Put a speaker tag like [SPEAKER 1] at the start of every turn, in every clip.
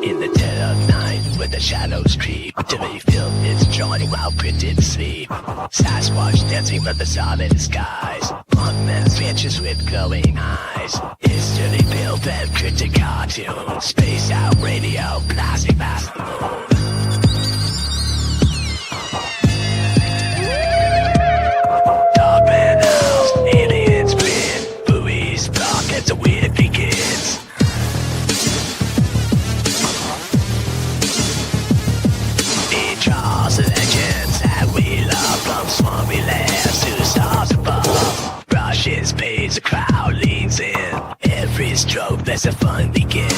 [SPEAKER 1] In the dead of night, when the shadows creep, Timmy Fylth is joining while cryptids sleep. Sasquatch dancing from the solid skies. Mothman's vanishes with glowing eyes. History Fylth and Cryptid Cartoons. Space out radio, blasting past the moon. Dogman howls, aliens grin. Buoys block as the weird begins. Draws legends that we love, from swampy lands to the stars above. Brushes, pays, the crowd leans in. Every stroke lets the fun begin.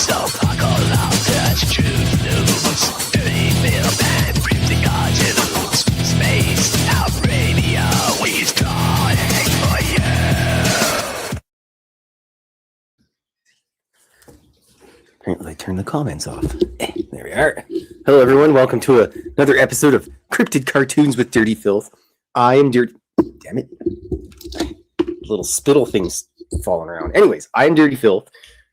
[SPEAKER 1] So buckle up, touch truth news. Dirty film and cryptic cartoons. Space out radio, we've got it for you.
[SPEAKER 2] Apparently I turned the comments off. There we are. Hello everyone, welcome to another episode of Cryptid Cartoons with Dirty Fylth. I am Dirty... Damn it. Little spittle things falling around. Anyways, I am Dirty Fylth.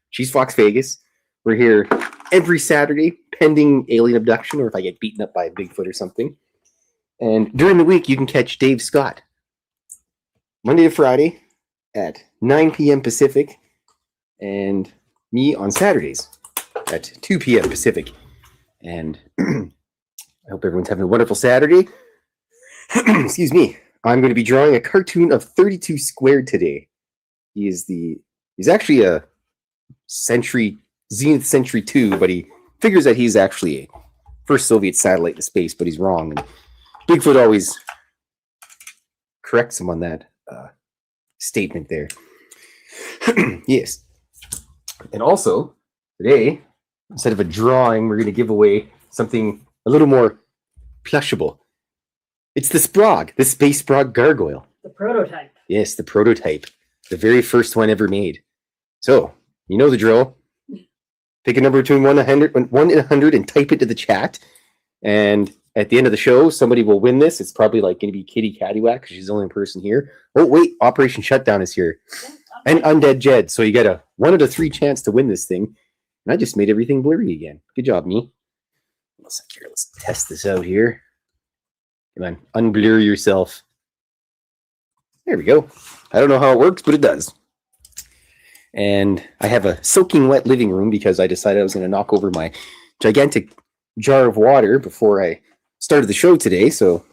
[SPEAKER 2] She's Fox Vegas. We're here every Saturday, pending alien abduction, or if I get beaten up by a Bigfoot or something. And during the week, you can catch Dave Scott. Monday to Friday at 9 p.m. Pacific. And me on Saturdays at 2 p.m. Pacific. And I hope everyone's having a wonderful Saturday. Excuse me. I'm going to be drawing a cartoon of 32 Squared today. He's actually a Zenith Century 2, but he figures that he's actually a first Soviet satellite to space, but he's wrong. And Bigfoot always corrects him on that statement there. Yes. And also, today, instead of a drawing, we're going to give away something a little more plushable. It's the Sprog, the Space Sprog Gargoyle.
[SPEAKER 3] The prototype.
[SPEAKER 2] Yes, the prototype. The very first one ever made. So, you know the drill. Pick a number between 1 and 100 and type it to the chat. And at the end of the show, somebody will win this. It's probably like going to be Kitty Caddywhack because she's the only person here. Oh, wait, Operation Shutdown is here. And Undead Jed. So you got a 1 out of 3 chance to win this thing. And I just made everything blurry again. Good job, me. Let's test this out here. Come on, unblur yourself. There we go. I don't know how it works, but it does. And I have a soaking wet living room because I decided I was going to knock over my gigantic jar of water before I started the show today. So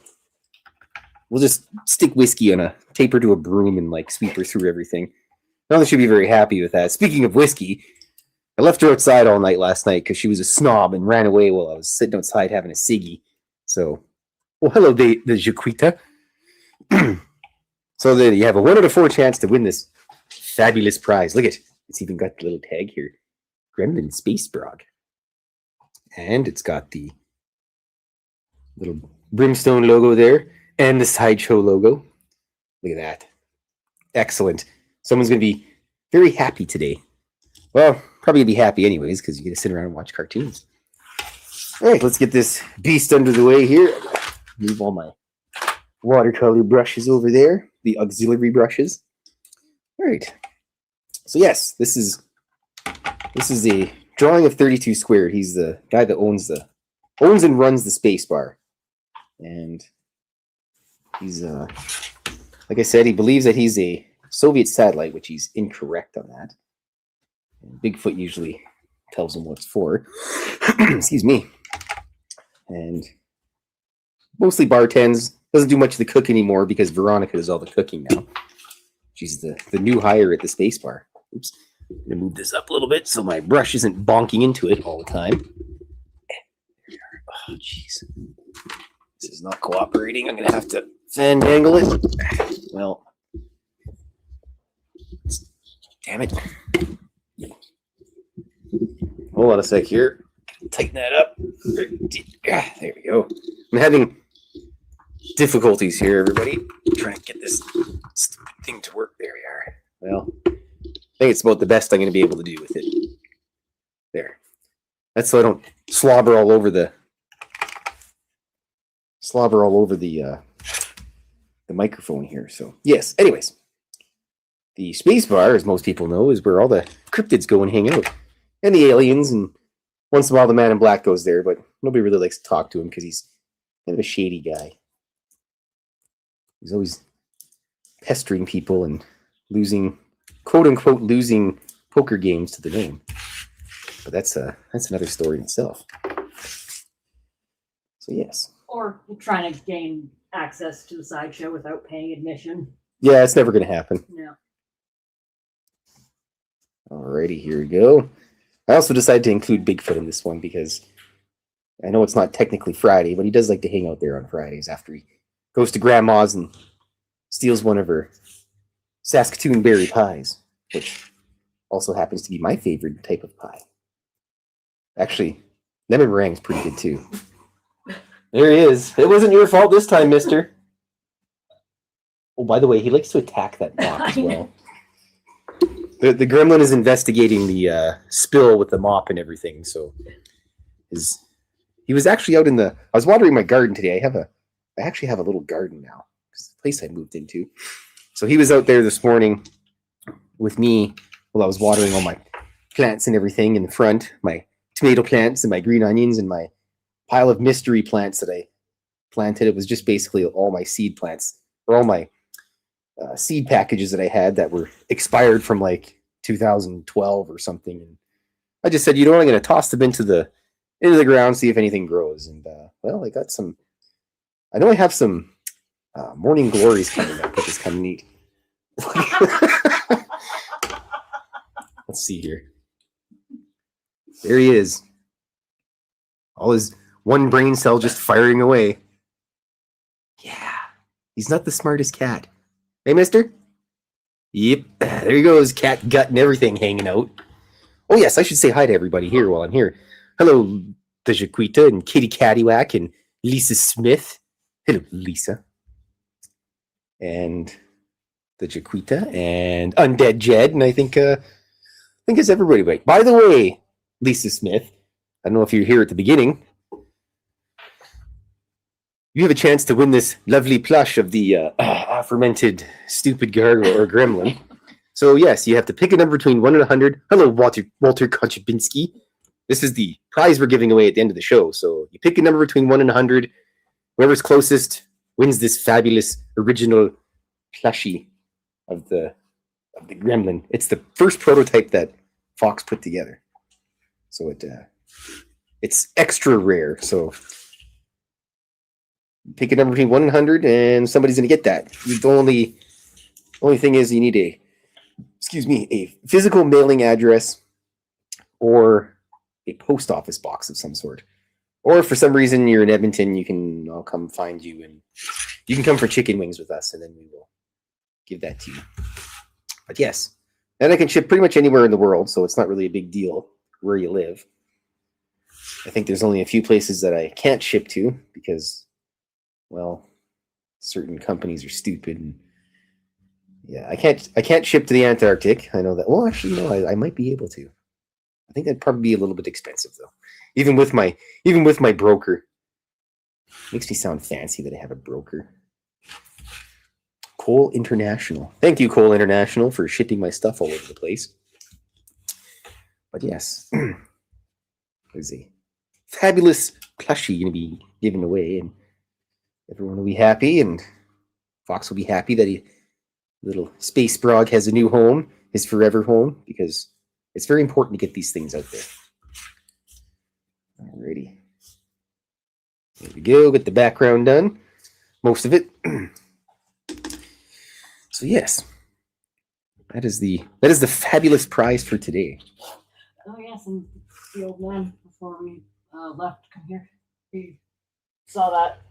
[SPEAKER 2] we'll just stick whiskey on a taper to a broom and like sweep her through everything. Nella should be very happy with that. Speaking of whiskey, I left her outside all night last night because she was a snob and ran away while I was sitting outside having a ciggy. So, well, hello, the Jaquita. So that you have a 1 out of 4 chance to win this fabulous prize. Look at it. It's even got the little tag here. Gremlin Space Brog. And it's got the little brimstone logo there and the sideshow logo. Look at that. Excellent. Someone's going to be very happy today. Well, probably going to be happy anyways because you get to sit around and watch cartoons. All right, let's get this beast under the way here. Move all my watercolor brushes over there, the auxiliary brushes. All right. So yes, this is a drawing of 32 Squared. He's the guy that owns and runs the space bar. And he's like I said, he believes that he's a Soviet satellite, which he's incorrect on that. And Bigfoot usually tells him what it's for. Excuse me. And mostly bartends. Doesn't do much of the cook anymore because Veronica does all the cooking now. She's the new hire at the space bar. Oops. I'm going to move this up a little bit so my brush isn't bonking into it all the time. Oh, jeez. This is not cooperating. I'm going to have to fandangle it. Well, damn it. Hold on a sec here. Tighten that up. There we go. I'm having difficulties here, everybody. Trying to get this stupid thing to work. There we are. Well, I think it's about the best I'm going to be able to do with it. There. That's so I don't slobber all over the microphone here. So yes. Anyways, The space bar, as most people know, is where all the cryptids go and hang out. And the aliens, and once in a while the man in black goes there, but nobody really likes to talk to him because he's kind of a shady guy. He's always pestering people and losing, quote unquote, losing poker games to the game. But that's another story in itself. So yes.
[SPEAKER 3] Or trying to gain access to the sideshow without paying admission.
[SPEAKER 2] Yeah, it's never going to happen.
[SPEAKER 3] No.
[SPEAKER 2] Alrighty, here we go. I also decided to include Bigfoot in this one because I know it's not technically Friday, but he does like to hang out there on Fridays after he goes to Grandma's and steals one of her Saskatoon berry pies, which also happens to be my favorite type of pie. Actually, lemon meringue is pretty good too. There he is. It wasn't your fault this time, mister. Oh, by the way, he likes to attack that mop as well. The gremlin is investigating the spill with the mop and everything, so he was actually out in the... I was watering my garden today. I actually have a little garden now. It's the place I moved into. So he was out there this morning with me while I was watering all my plants and everything in the front, my tomato plants and my green onions and my pile of mystery plants that I planted. It was just basically all my seed plants, or all my seed packages that I had that were expired from like 2012 or something. And I just said, you know what, I'm going to toss them into the ground, see if anything grows. And well, I got some. I know I have some morning glories coming up, which is kind of neat. Let's see here. There he is. All his one brain cell just firing away. Yeah, he's not the smartest cat. Hey, mister? Yep, there he goes, cat gut and everything hanging out. Oh, yes, I should say hi to everybody here while I'm here. Hello, the Jaquita and Kitty Caddywhack and Lisa Smith. Hello, Lisa. And the Jaquita and Undead Jed, and I think it's everybody. Wait, by the way, Lisa Smith, I don't know if you're here at the beginning. You have a chance to win this lovely plush of the aforementioned stupid gargoyle or gremlin. So yes, you have to pick a number between 1 and 100. Hello, Walter Konchubinski. This is the prize we're giving away at the end of the show. So you pick a number between 1 and 100. Whoever's closest wins this fabulous original plushie of the gremlin. It's the first prototype that Fox put together. So it's extra rare. So pick a number between 1 and 100, and somebody's going to get that. The only thing is you need a physical mailing address or a post office box of some sort. Or if for some reason you're in Edmonton, I'll come find you, and you can come for chicken wings with us, and then we will give that to you. But yes, and I can ship pretty much anywhere in the world, so it's not really a big deal where you live. I think there's only a few places that I can't ship to because, well, certain companies are stupid. And yeah, I can't ship to the Antarctic. I know that. Well, actually, no, I might be able to. I think that'd probably be a little bit expensive though. Even with my broker. Makes me sound fancy that I have a broker. Cole International. Thank you, Cole International, for shipping my stuff all over the place. But yes, there's a fabulous plushie going to be given away, and everyone will be happy, and Fox will be happy that little Space Brog has a new home, his forever home, because it's very important to get these things out there. Alrighty. There we go. Get the background done. Most of it. So yes, that is the fabulous prize for today.
[SPEAKER 3] Oh yes, and the old man before we left to come here, he saw that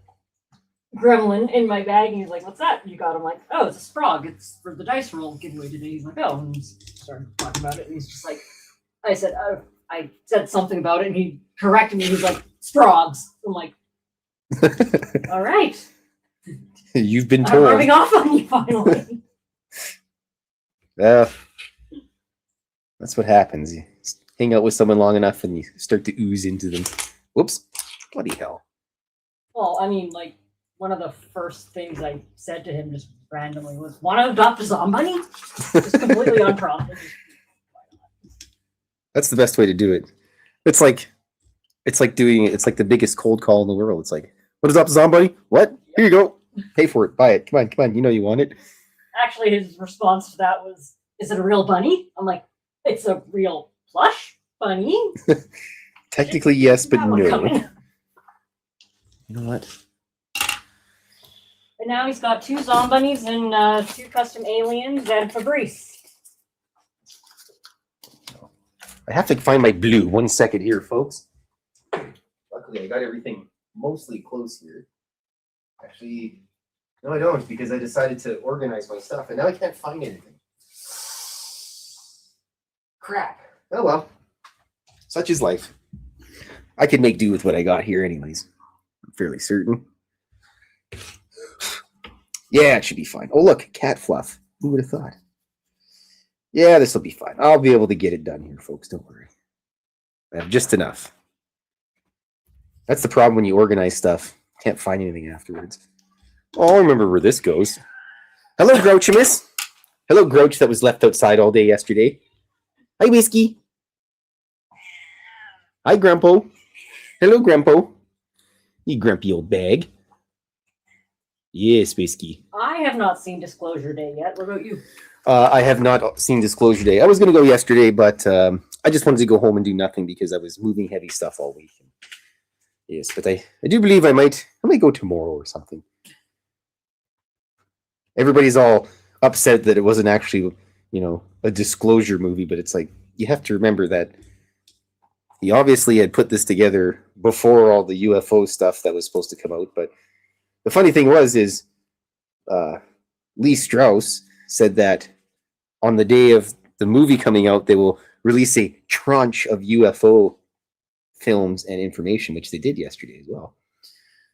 [SPEAKER 3] gremlin in my bag, and he's like, "What's that you got?" I'm like, "Oh, it's a sprog. It's for the dice roll giveaway today." He's like, "Oh," and started talking about it, and he's just like, I said, "Oh," I said something about it, and he corrected me. He's like, "Sprogs." I'm like, "All right."
[SPEAKER 2] You've been told.
[SPEAKER 3] I'm rubbing off on you finally.
[SPEAKER 2] That's what happens. You hang out with someone long enough and you start to ooze into them. Whoops. Bloody hell.
[SPEAKER 3] Well, I mean, like, one of the first things I said to him just randomly was, "Want to adopt a zombie?" Just completely unprompted.
[SPEAKER 2] That's the best way to do it. It's like the biggest cold call in the world. It's like, what is up, zombie? What? Here you go. Pay for it. Buy it. Come on. You know you want it.
[SPEAKER 3] Actually, his response to that was, "Is it a real bunny?" I'm like, "It's a real plush bunny."
[SPEAKER 2] Technically, yes, but
[SPEAKER 3] That one
[SPEAKER 2] no.
[SPEAKER 3] coming.
[SPEAKER 2] You know what?
[SPEAKER 3] And now he's got 2 zombies and 2 custom aliens and Fabrice.
[SPEAKER 2] I have to find my blue. 1 second here, folks. Luckily, I got everything mostly close here. Actually, no, I don't, because I decided to organize my stuff, and now I can't find anything. Crap. Oh well. Such is life. I can make do with what I got here anyways. I'm fairly certain. Yeah, it should be fine. Oh, look, cat fluff. Who would have thought? Yeah, this will be fine. I'll be able to get it done here, folks. Don't worry. I have just enough. That's the problem when you organize stuff. Can't find anything afterwards. Oh, I remember where this goes. Hello, Grouchimus. Hello, Grouch that was left outside all day yesterday. Hi, Whiskey. Hi, Grandpa. Hello, Grandpa. You grumpy old bag. Yes, Whiskey.
[SPEAKER 3] I have not seen Disclosure Day yet. What about you?
[SPEAKER 2] I have not seen Disclosure Day. I was going to go yesterday, but I just wanted to go home and do nothing because I was moving heavy stuff all week. Yes, but I do believe I might go tomorrow or something. Everybody's all upset that it wasn't actually, a disclosure movie, but it's like, you have to remember that he obviously had put this together before all the UFO stuff that was supposed to come out. But the funny thing is Lee Strauss said that on the day of the movie coming out, they will release a tranche of UFO films and information, which they did yesterday as well.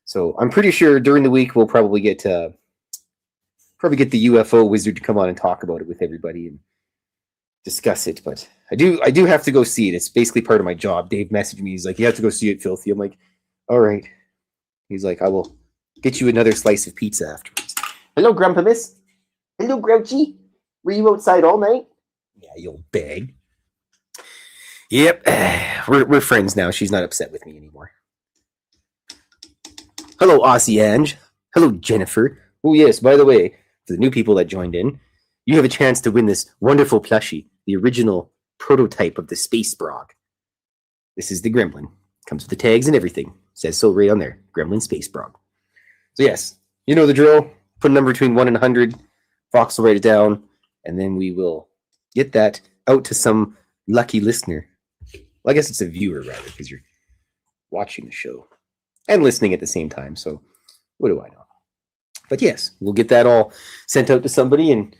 [SPEAKER 2] So I'm pretty sure during the week we'll probably get the UFO wizard to come on and talk about it with everybody and discuss it. But I do have to go see it. It's basically part of my job. Dave messaged me. He's like, "You have to go see it, Fylthy." I'm like, "All right." He's like, "I will get you another slice of pizza afterwards." Hello, Grandpa Miss. Hello, Grouchy. Were you outside all night? Yeah, you old bag. Yep, we're friends now. She's not upset with me anymore. Hello, Aussie Ange. Hello, Jennifer. Oh yes, by the way, for the new people that joined in, you have a chance to win this wonderful plushie, the original prototype of the Space Brog. This is the Gremlin. Comes with the tags and everything. Says so right on there. Gremlin Space Brog. So yes, you know the drill. Put a number between 1 and 100. Fox will write it down, and then we will get that out to some lucky listener. Well, I guess it's a viewer, rather, because you're watching the show and listening at the same time. So what do I know? But yes, we'll get that all sent out to somebody, and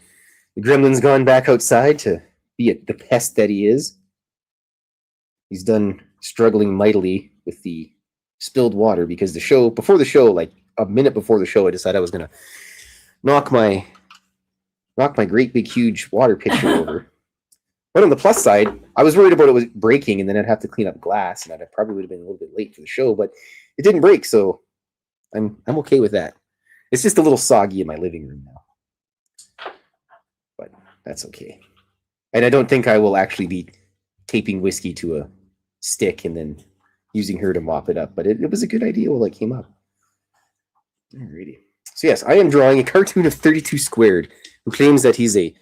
[SPEAKER 2] the Gremlin's gone back outside to be the pest that he is. He's done struggling mightily with the spilled water because before the show, like a minute before the show, I decided I was going to knock my great big huge water pitcher over. But on the plus side, I was worried about it was breaking, and then I'd have to clean up glass, and I probably would have been a little bit late for the show. But it didn't break, so I'm okay with that. It's just a little soggy in my living room now, but that's okay. And I don't think I will actually be taping Whiskey to a stick and then using her to mop it up. But it was a good idea while it came up. Alrighty. So yes, I am drawing a cartoon of 32 Squared, who claims that he's the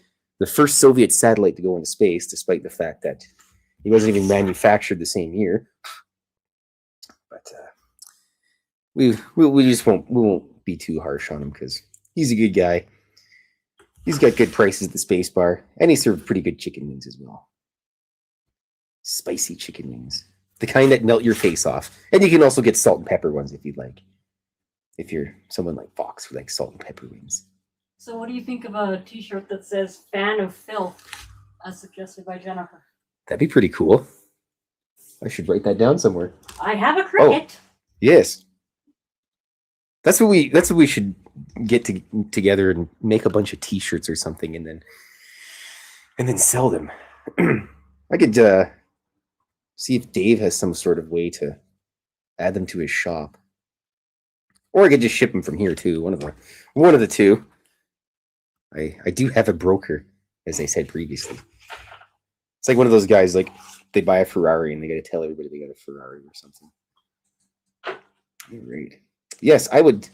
[SPEAKER 2] first Soviet satellite to go into space, despite the fact that he wasn't even manufactured the same year. But we won't be too harsh on him because he's a good guy. He's got good prices at the space bar, and he served pretty good chicken wings as well. Spicy chicken wings, the kind that melt your face off. And you can also get salt and pepper ones if you'd like. If you're someone like Fox who likes salt and pepper wings.
[SPEAKER 3] So what do you think of a t-shirt that says "Fan of Fylth," as suggested by Jennifer?
[SPEAKER 2] That'd be pretty cool. I should write that down somewhere.
[SPEAKER 3] I have a cricket.
[SPEAKER 2] Oh, yes. That's what we should get together and make a bunch of t-shirts or something and then sell them. I could see if Dave has some sort of way to add them to his shop. Or I could just ship them from here too. One of the two. I do have a broker, as I said previously. It's like one of those guys, like they buy a Ferrari and they got to tell everybody they got a Ferrari or something. All right. Yes, I would.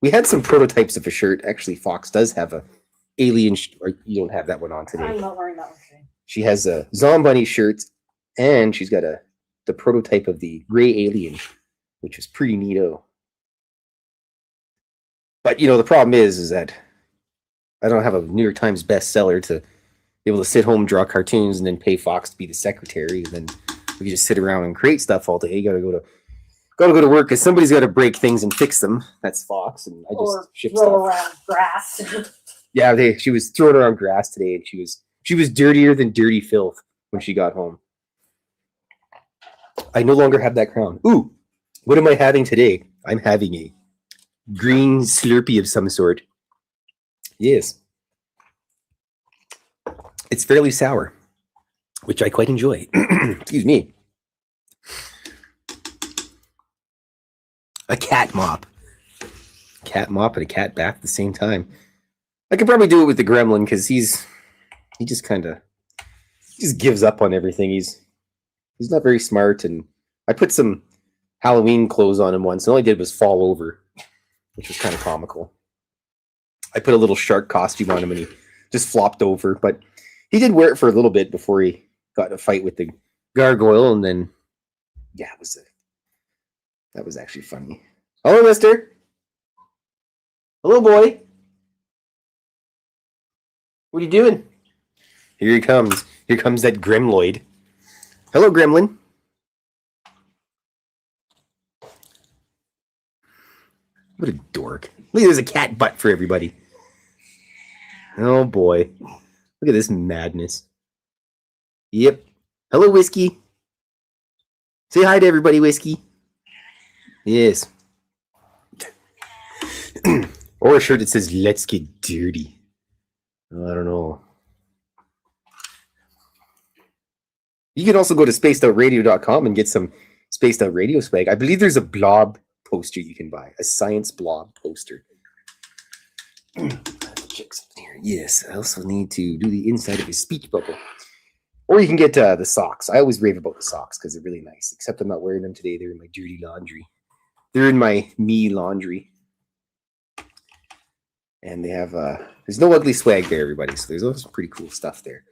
[SPEAKER 2] We had some prototypes of a shirt. Actually, Fox does have a alien. Or you don't have that one on today.
[SPEAKER 3] I'm not wearing that one today.
[SPEAKER 2] She has a Zombunny shirt, and she's got the prototype of the gray alien, which is pretty neato. But the problem is that I don't have a New York Times bestseller to be able to sit home, draw cartoons, and then pay Fox to be the secretary, and then we can just sit around and create stuff all day. You gotta go to work because somebody's got to break things and fix them. That's Fox, and I just ship stuff.
[SPEAKER 3] Throw around grass.
[SPEAKER 2] Yeah, she was throwing around grass today, and she was dirtier than dirty Fylth when she got home. I no longer have that crown. Ooh, what am I having today? I'm having a green Slurpee of some sort. Yes. It's fairly sour, which I quite enjoy. Excuse me. A cat mop. Cat mop and a cat bath at the same time. I could probably do it with the gremlin because he just gives up on everything. He's not very smart, and I put some Halloween clothes on him once, and all he did was fall over, which was kind of comical. I put a little shark costume on him, and he just flopped over, but he did wear it for a little bit before he got in a fight with the gargoyle, and then, yeah, that was actually funny. Hello, mister. Hello, boy. What are you doing? Here he comes. Here comes that Gremloid. Hello, Gremlin. What a dork. Look, there's a cat butt for everybody. Oh, boy. Look at this madness. Yep. Hello, Whiskey. Say hi to everybody, Whiskey. Yes. Or a shirt that says, let's get dirty. I don't know. You can also go to spacedoutradio.com and get some Spaced Out Radio swag. I believe there's a blob poster you can buy. A science blob poster. Check something here. Yes, I also need to do the inside of his speech bubble. Or you can get the socks. I always rave about the socks because they're really nice. Except I'm not wearing them today. They're in my dirty laundry. They're in my me laundry. And they have, there's no ugly swag there, everybody. So there's also some pretty cool stuff there.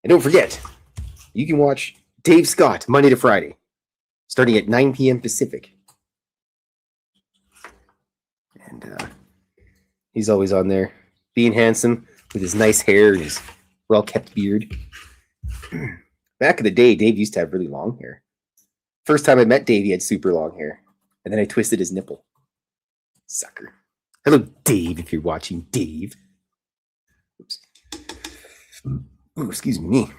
[SPEAKER 2] And don't forget, you can watch Dave Scott Monday to Friday, starting at 9 p.m. Pacific. And he's always on there, being handsome with his nice hair and his well-kept beard. Back in the day, Dave used to have really long hair. First time I met Dave, he had super long hair. And then I twisted his nipple. Sucker. Hello, Dave, if you're watching. Dave. Oops. Oh, excuse me.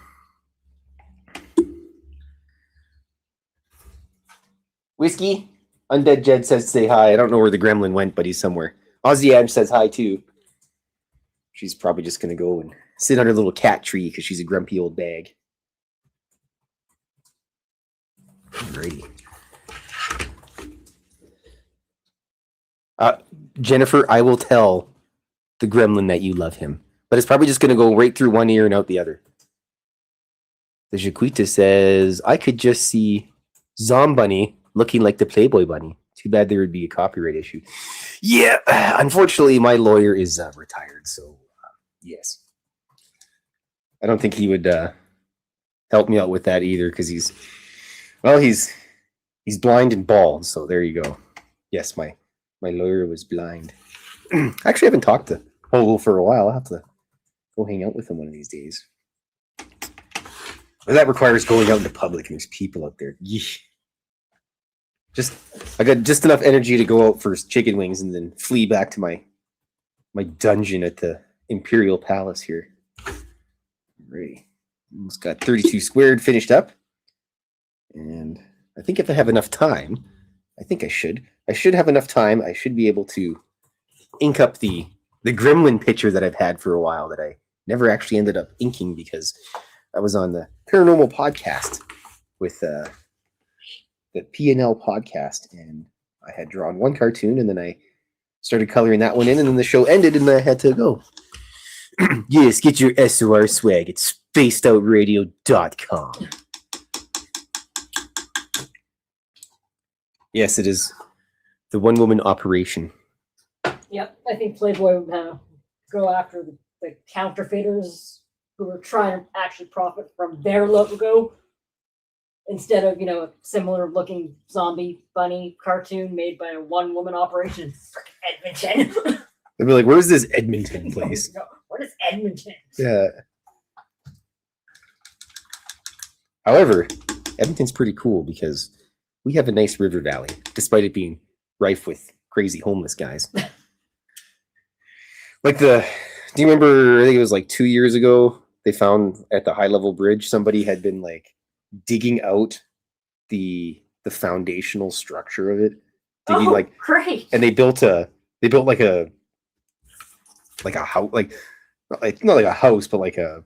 [SPEAKER 2] Whiskey? Undead Jed says say hi. I don't know where the gremlin went, but he's somewhere. Ozzy Adge says hi, too. She's probably just going to go and sit on her little cat tree because she's a grumpy old bag. Alrighty. Jennifer, I will tell the gremlin that you love him. But it's probably just going to go right through one ear and out the other. The Jaquita says, I could just see Zombunny looking like the Playboy Bunny. Too bad there would be a copyright issue. Yeah, unfortunately, my lawyer is retired, so yes. I don't think he would help me out with that either, because he's blind and bald, so there you go. Yes, my lawyer was blind. Actually, I haven't talked to Hogle for a while. I'll have to go hang out with him one of these days. But that requires going out in the public, and there's people out there. Yeesh. I got just enough energy to go out for chicken wings and then flee back to my dungeon at the Imperial Palace here. Alrighty. Almost got 32 squared finished up. And I think if I have enough time, I think I should have enough time. I should be able to ink up the gremlin picture that I've had for a while that I never actually ended up inking because I was on the paranormal podcast with the P&L podcast, and I had drawn one cartoon, and then I started coloring that one in, and then the show ended, and I had to go. Yes, get your SOR swag at spacedoutradio.com. Yes, it is the one-woman operation.
[SPEAKER 3] Yep, I think Playboy would go after the counterfeiters who were trying to actually profit from their logo instead of, a similar looking zombie bunny cartoon made by a one-woman operation. Edmonton.
[SPEAKER 2] They'd be like, where's this Edmonton place?
[SPEAKER 3] No, what is Edmonton?
[SPEAKER 2] Yeah. However, Edmonton's pretty cool because we have a nice river valley, despite it being rife with crazy homeless guys. Do you remember, I think it was like 2 years ago, they found at the high level bridge, somebody had been like digging out the foundational structure of it. Digging,
[SPEAKER 3] great.
[SPEAKER 2] And they built like a house, like not like a house, but like an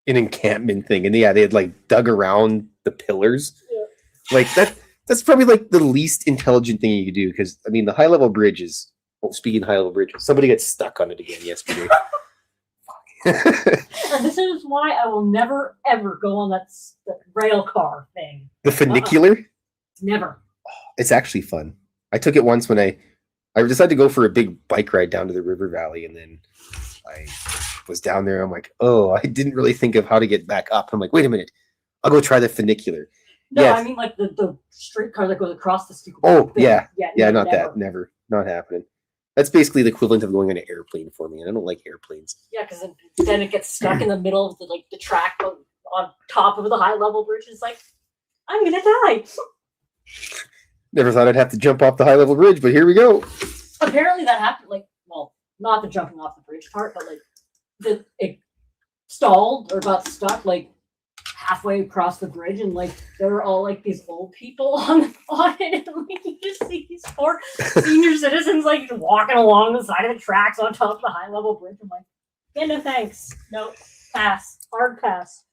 [SPEAKER 2] encampment thing. And yeah, they had like dug around the pillars. Yeah. Like that's probably like the least intelligent thing you could do, because I mean the high level bridge is, speaking of high level bridge, somebody got stuck on it again yesterday.
[SPEAKER 3] And this is why I will never ever go on that rail car thing.
[SPEAKER 2] The funicular?
[SPEAKER 3] Never.
[SPEAKER 2] It's actually fun. I took it once when I decided to go for a big bike ride down to the river valley, and then I was down there. I'm like, oh, I didn't really think of how to get back up. I'm like, wait a minute, I'll go try the funicular.
[SPEAKER 3] No, yes. I mean like the streetcar that goes across the stupid
[SPEAKER 2] thing.
[SPEAKER 3] Yeah,
[SPEAKER 2] not never. That. Never. Not happening. That's basically the equivalent of going on an airplane for me, and I don't like airplanes.
[SPEAKER 3] Yeah, because then it gets stuck in the middle of the track on top of the high level bridge. It's like, I'm gonna die.
[SPEAKER 2] Never thought I'd have to jump off the high level bridge, but here we go.
[SPEAKER 3] Apparently that happened. Not the jumping off the bridge part, but it stalled or got stuck halfway across the bridge, and there were all these old people on it, and you just see these poor senior citizens walking along the side of the tracks on top of the high level bridge. I'm like, yeah, no thanks, no, pass, hard pass.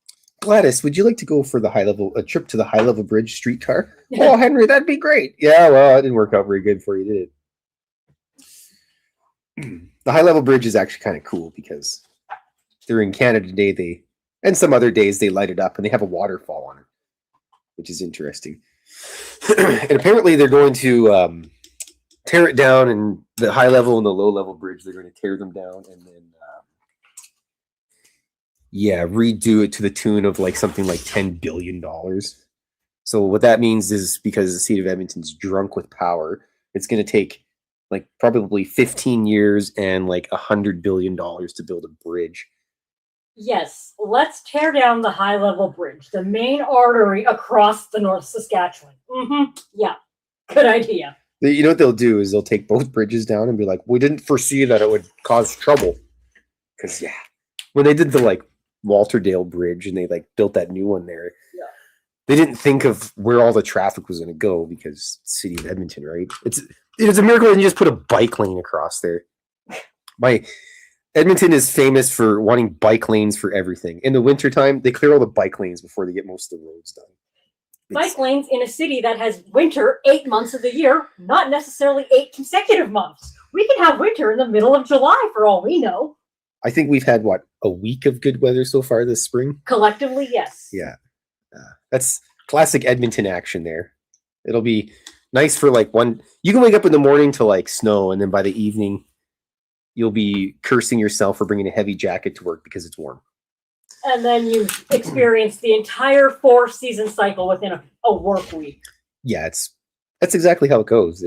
[SPEAKER 2] Gladys, would you like to go for a trip to the high level bridge streetcar? Oh, Henry, that'd be great. Yeah, well, it didn't work out very good for you, did it? The high level bridge is actually kind of cool because during Canada Day, and some other days they light it up and they have a waterfall on it, which is interesting. And apparently they're going to tear it down, and the high level and the low level bridge, they're going to tear them down and then redo it to the tune of something like $10 billion. So what that means is, because the city of Edmonton's drunk with power, it's going to take probably 15 years and $100 billion to build a bridge.
[SPEAKER 3] Yes, let's tear down the high level bridge, the main artery across the North Saskatchewan. Mm-hmm. Yeah, good idea.
[SPEAKER 2] You know what they'll do is they'll take both bridges down and be like, we didn't foresee that it would cause trouble. Because when they did the Walterdale Bridge and they built that new one there, they didn't think of where all the traffic was going to go, because city of Edmonton, right? It's a miracle they just put a bike lane across there. Edmonton is famous for wanting bike lanes for everything. In the wintertime, they clear all the bike lanes before they get most of the roads done.
[SPEAKER 3] Bike lanes in a city that has winter 8 months of the year, not necessarily 8 consecutive months. We can have winter in the middle of July for all we know.
[SPEAKER 2] I think we've had, a week of good weather so far this spring?
[SPEAKER 3] Collectively, yes.
[SPEAKER 2] Yeah. That's classic Edmonton action there. It'll be nice for you can wake up in the morning to snow, and then by the evening you'll be cursing yourself for bringing a heavy jacket to work because it's warm.
[SPEAKER 3] And then you've experienced the entire 4-season cycle within a work week.
[SPEAKER 2] Yeah, that's exactly how it goes.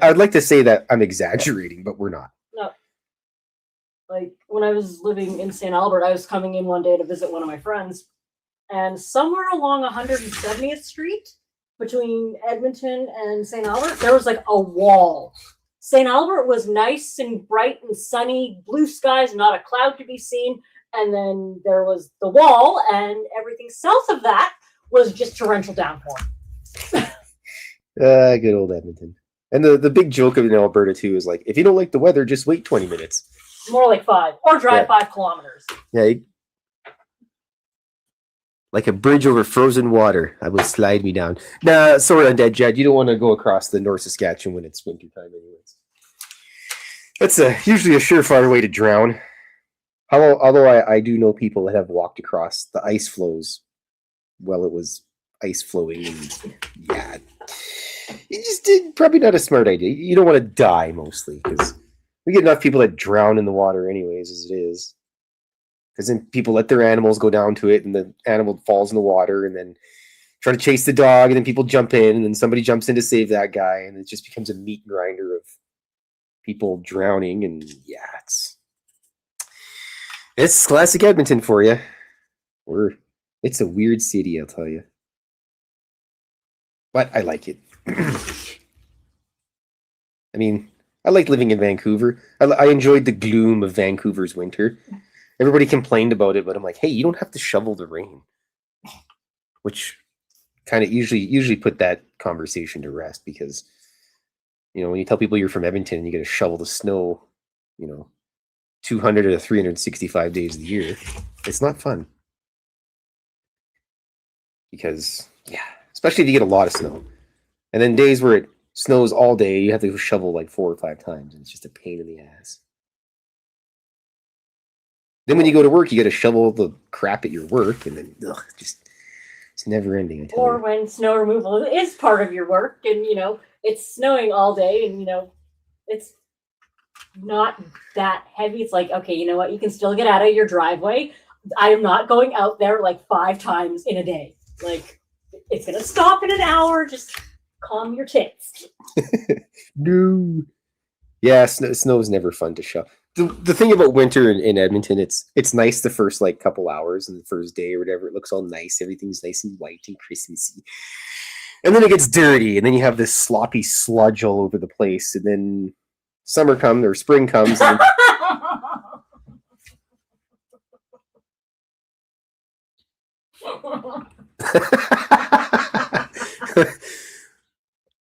[SPEAKER 2] I'd like to say that I'm exaggerating, but we're not.
[SPEAKER 3] No. When I was living in St. Albert, I was coming in one day to visit one of my friends, and somewhere along 170th Street, between Edmonton and St. Albert, there was a wall. St. Albert was nice and bright and sunny, blue skies, not a cloud to be seen. And then there was the wall, and everything south of that was just torrential downpour.
[SPEAKER 2] Good old Edmonton. And the big joke of Alberta too is if you don't like the weather, just wait 20 minutes.
[SPEAKER 3] More like 5, or drive 5 kilometers.
[SPEAKER 2] Yeah. Like a bridge over frozen water, I will slide me down. Nah, sorry, Undead Jed. You don't want to go across the North Saskatchewan when it's wintertime, anyways. That's usually a surefire way to drown. Although I do know people that have walked across the ice flows while it was ice flowing. And yeah, it just did probably not a smart idea. You don't want to die mostly because we get enough people that drown in the water anyways as it is. Because then people let their animals go down to it and the animal falls in the water and then try to chase the dog and then people jump in and then somebody jumps in to save that guy and it just becomes a meat grinder of people drowning. And yeah, it's classic Edmonton for you. It's a weird city, I'll tell you. But I like it. I mean, I like living in Vancouver. I enjoyed the gloom of Vancouver's winter. Everybody complained about it, but I'm like, hey, you don't have to shovel the rain. Which kind of usually put that conversation to rest because, you know, when you tell people you're from Edmonton and you got to shovel the snow, you know, 200 to 365 days of the year, it's not fun. Because, yeah, especially if you get a lot of snow. And then days where it snows all day, you have to shovel like 4 or 5 times, and it's just a pain in the ass. Then when you go to work, you got to shovel the crap at your work, and then it's never ending.
[SPEAKER 3] Or when snow removal is part of your work, and you know it's snowing all day, and you know it's not that heavy. It's like, okay, you know what? You can still get out of your driveway. I am not going out there like 5 times in a day. Like, it's gonna stop in an hour. Just calm your tits.
[SPEAKER 2] No. Yeah, snow is never fun to shovel. The thing about winter in Edmonton, it's nice the first like couple hours and the first day or whatever. It looks all nice. Everything's nice and white and Christmassy. And then it gets dirty, and then you have this sloppy sludge all over the place. And then summer comes or spring comes. And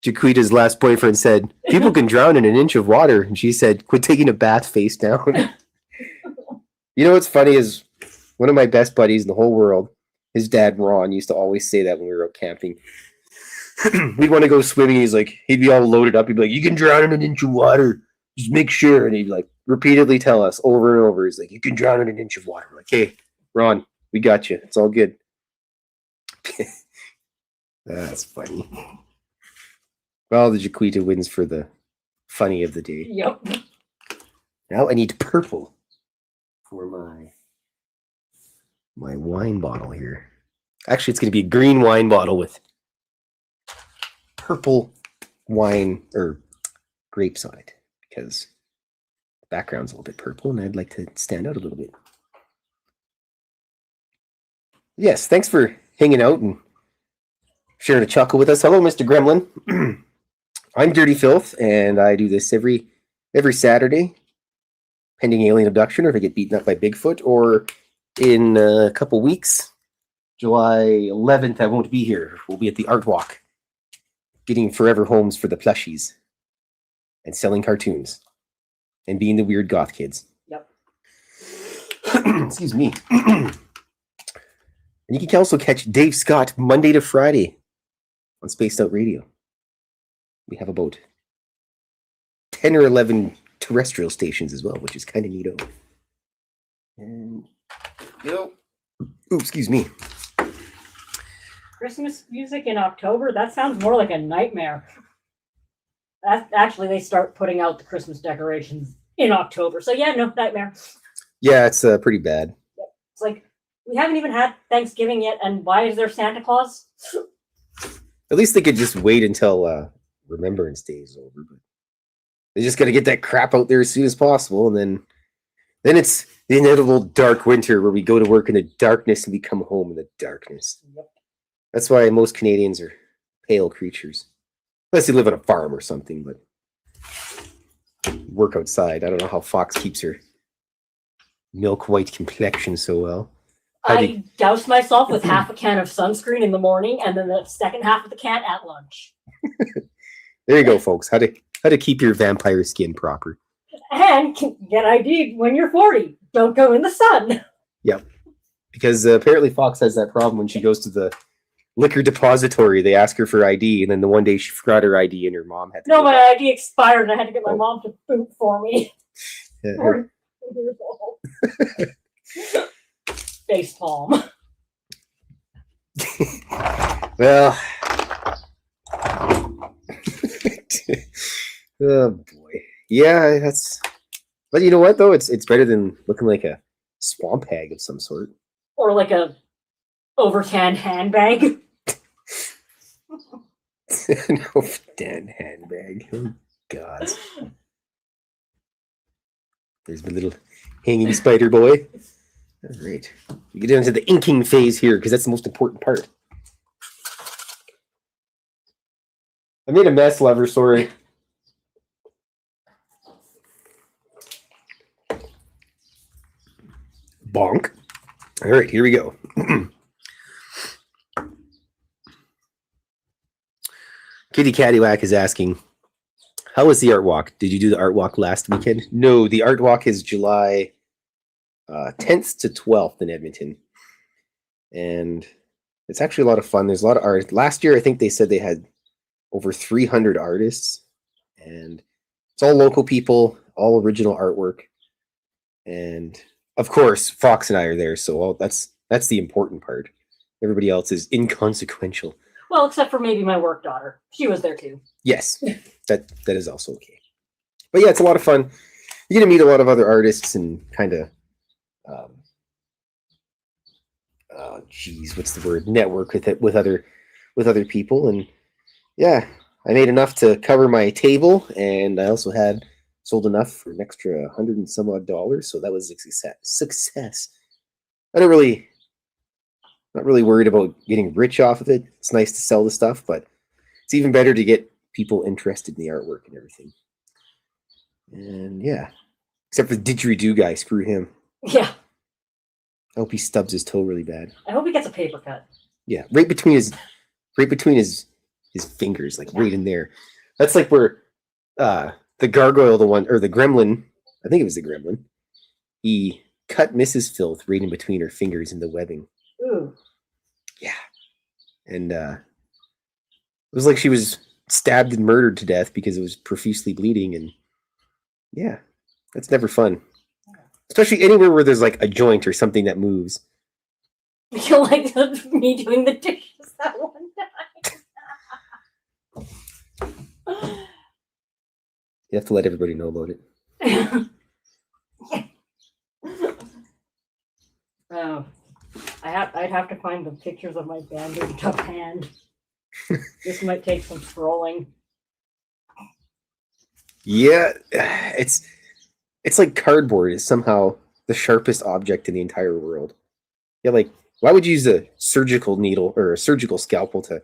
[SPEAKER 2] Jaquita's last boyfriend said, people can drown in an inch of water. And she said, quit taking a bath face down. You know what's funny is one of my best buddies in the whole world, his dad, Ron, used to always say that when we were out camping. We'd want to go swimming. He'd be all loaded up. He'd be like, you can drown in an inch of water. Just make sure. And he'd like repeatedly tell us over and over. He's like, you can drown in an inch of water. I'm like, hey, Ron, we got you. It's all good. That's funny. Well, the Jaquita wins for the funny of the day.
[SPEAKER 3] Yep.
[SPEAKER 2] Now I need purple for my wine bottle here. Actually, it's going to be a green wine bottle with purple wine or grapes on it because the background's a little bit purple and I'd like to stand out a little bit. Yes, thanks for hanging out and sharing a chuckle with us. Hello, Mr. Gremlin. I'm Dirty Fylth, and I do this every Saturday, pending alien abduction, or if I get beaten up by Bigfoot, or in a couple weeks, July 11th, I won't be here. We'll be at the Art Walk, getting forever homes for the plushies, and selling cartoons, and being the weird goth kids.
[SPEAKER 3] Yep.
[SPEAKER 2] Excuse me. And you can also catch Dave Scott Monday to Friday on Spaced Out Radio. We have about 10 or 11 terrestrial stations as well, which is kind of neato. And, excuse me.
[SPEAKER 3] Christmas music in October? That sounds more like a nightmare. Actually, they start putting out the Christmas decorations in October. So yeah, no, nightmare.
[SPEAKER 2] Yeah, it's pretty bad.
[SPEAKER 3] It's like, we haven't even had Thanksgiving yet, and why is there Santa Claus?
[SPEAKER 2] At least they could just wait until Remembrance Day is over. But they just got to get that crap out there as soon as possible, and then it's the inevitable dark winter where we go to work in the darkness and we come home in the darkness. Yep. That's why most Canadians are pale creatures, unless you live on a farm or something. But work outside. I don't know how Fox keeps her milk white complexion so well.
[SPEAKER 3] I douse myself with half a can of sunscreen in the morning, and then the second half of the can at lunch.
[SPEAKER 2] There you go, folks. How to keep your vampire skin proper.
[SPEAKER 3] And get ID'd when you're 40. Don't go in the sun.
[SPEAKER 2] Yep. because apparently Fox has that problem when she goes to the liquor depository. They ask her for ID, and then the one day she forgot her ID, and her mom had to.
[SPEAKER 3] No, my ID expired, and I had to get my mom to boot for me.
[SPEAKER 2] Yeah,
[SPEAKER 3] 40 years old. Face palm.
[SPEAKER 2] well, oh boy, yeah, that's. But you know what though? It's better than looking like a swamp hag of some sort,
[SPEAKER 3] or like a overtanned handbag.
[SPEAKER 2] No, Dan handbag. Oh God. There's my little hanging spider boy. All right. We get into the inking phase here because that's the most important part. I made a mess, lover. Sorry. Bonk. All right, here we go. Kitty Caddywhack is asking, how was the art walk? Did you do the art walk last weekend? No, the art walk is July 10th to 12th in Edmonton. And it's actually a lot of fun. There's a lot of art. Last year, I think they said they had over 300 artists. And it's all local people, all original artwork. And of course, Fox and I are there. So that's the important part. Everybody else is inconsequential.
[SPEAKER 3] Well, except for maybe my work daughter. She was there too.
[SPEAKER 2] Yes, that is also okay. But yeah, it's a lot of fun. You're gonna meet a lot of other artists and kind of, what's the word? Network with other people, and yeah, I made enough to cover my table, and I also had sold enough for an extra $100 and some odd, so that was a success. Not really worried about getting rich off of it. It's nice to sell the stuff, but it's even better to get people interested in the artwork and everything. And yeah, except for the didgeridoo guy, screw him.
[SPEAKER 3] Yeah.
[SPEAKER 2] I hope he stubs his toe really bad.
[SPEAKER 3] I hope he gets a paper cut.
[SPEAKER 2] Yeah, right between his fingers, like right in there. That's like where the gargoyle, the gremlin, I think it was the gremlin, he cut Mrs. Fylth right in between her fingers in the webbing.
[SPEAKER 3] Ooh.
[SPEAKER 2] Yeah. And it was like she was stabbed and murdered to death because it was profusely bleeding. And yeah, that's never fun. Especially anywhere where there's like a joint or something that moves.
[SPEAKER 3] You're like me doing the dishes that one time.
[SPEAKER 2] You have to let everybody know about it.
[SPEAKER 3] Oh. I'd have to find the pictures of my bandaged up hand. This might take some scrolling.
[SPEAKER 2] Yeah, it's like cardboard is somehow the sharpest object in the entire world. Yeah, like why would you use a surgical needle or a surgical scalpel to,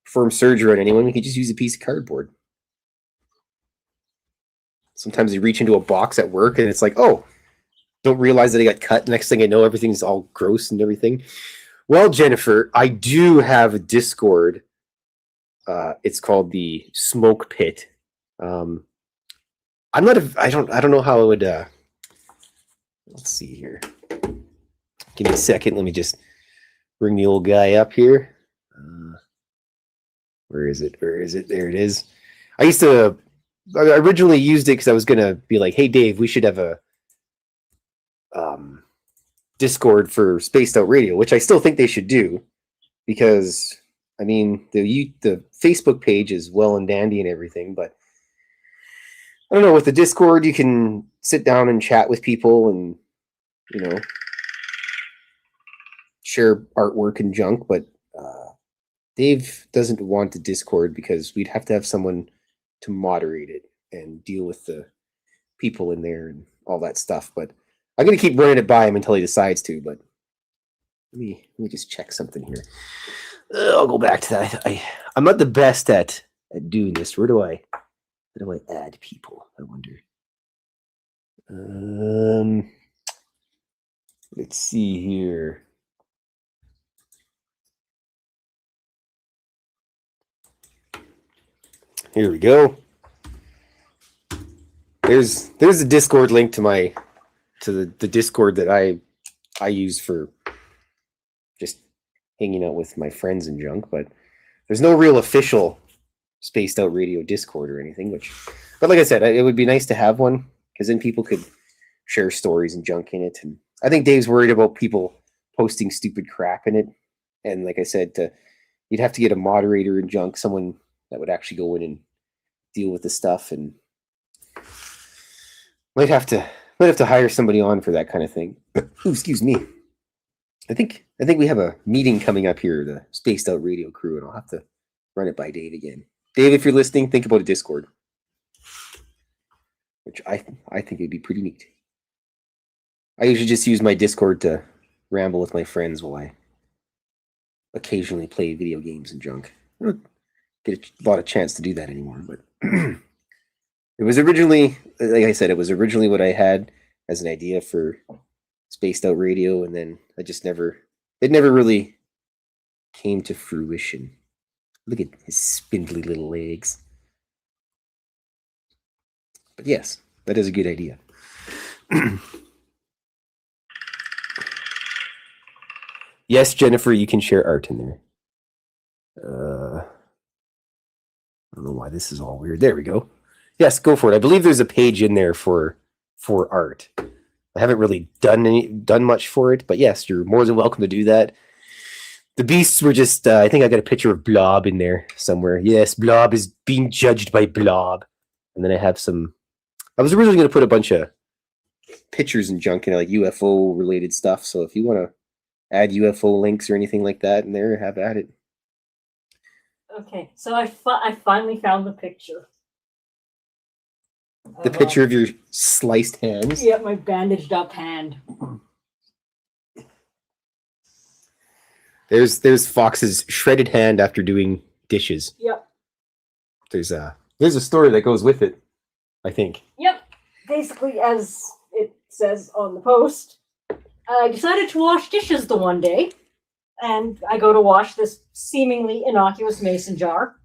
[SPEAKER 2] perform surgery on anyone? We could just use a piece of cardboard. Sometimes you reach into a box at work and it's like, oh, don't realize that I got cut. Next thing I know, everything's all gross and everything. Well, Jennifer, I do have a Discord. It's called the Smoke Pit. I don't know how I would. Let's see here. Give me a second. Let me just bring the old guy up here. Where is it? There it is. I originally used it because I was gonna be like, hey Dave, we should have a Discord for Spaced Out Radio, which I still think they should do, because I mean the Facebook page is well and dandy and everything, but I don't know, with the Discord you can sit down and chat with people and share artwork and junk, but Dave doesn't want the Discord because we'd have to have someone to moderate it and deal with the people in there and all that stuff, but I'm going to keep running it by him until he decides to, but let me just check something here. I'll go back to that. I'm not the best at doing this. Where do I add people? I wonder. Let's see here. Here we go. There's a Discord link to the Discord that I I use for just hanging out with my friends and junk, but there's no real official Spaced Out Radio Discord or anything. But like I said, it would be nice to have one because then people could share stories and junk in it. And I think Dave's worried about people posting stupid crap in it. And like I said, you'd have to get a moderator and junk, someone that would actually go in and deal with the stuff, and might have to hire somebody on for that kind of thing. Ooh, excuse me. I think we have a meeting coming up here, the Spaced Out Radio crew, and I'll have to run it by Dave again. Dave, if you're listening, think about a Discord, which I think it'd be pretty neat. I usually just use my Discord to ramble with my friends while I occasionally play video games and junk. I don't get a lot of chance to do that anymore, but it was originally, like I said, it was originally what I had as an idea for Spaced Out Radio, and then it never really came to fruition. Look at his spindly little legs. But yes, that is a good idea. Yes, Jennifer, you can share art in there. I don't know why this is all weird. There we go. Yes, go for it. I believe there's a page in there for art. I haven't really done much for it, but yes, you're more than welcome to do that. The beasts were just, I think I got a picture of Blob in there somewhere. Yes, Blob is being judged by Blob. And then I have I was originally going to put a bunch of pictures and junk, like UFO related stuff. So if you want to add UFO links or anything like that in there, have at it.
[SPEAKER 3] Okay, so I finally found the picture.
[SPEAKER 2] The picture of your sliced hands?
[SPEAKER 3] Yeah, my bandaged up hand.
[SPEAKER 2] There's Fox's shredded hand after doing dishes.
[SPEAKER 3] Yep.
[SPEAKER 2] There's a story that goes with it, I think.
[SPEAKER 3] Yep. Basically, as it says on the post, I decided to wash dishes the one day, and I go to wash this seemingly innocuous mason jar.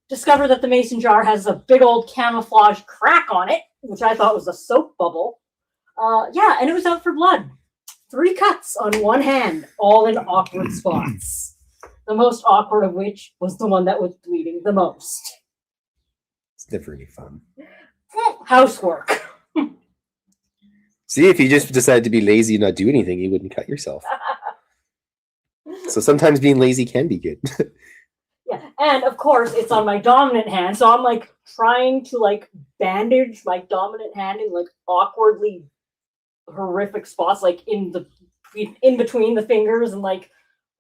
[SPEAKER 3] Discover that the mason jar has a big old camouflage crack on it, which I thought was a soap bubble. And it was out for blood. 3 cuts on one hand, all in awkward spots. The most awkward of which was the one that was bleeding the most.
[SPEAKER 2] It's never any fun.
[SPEAKER 3] Housework.
[SPEAKER 2] See, if you just decided to be lazy and not do anything, you wouldn't cut yourself. So sometimes being lazy can be good.
[SPEAKER 3] Yeah, and of course it's on my dominant hand, so I'm trying to bandage my dominant hand in awkwardly horrific spots, in between the fingers and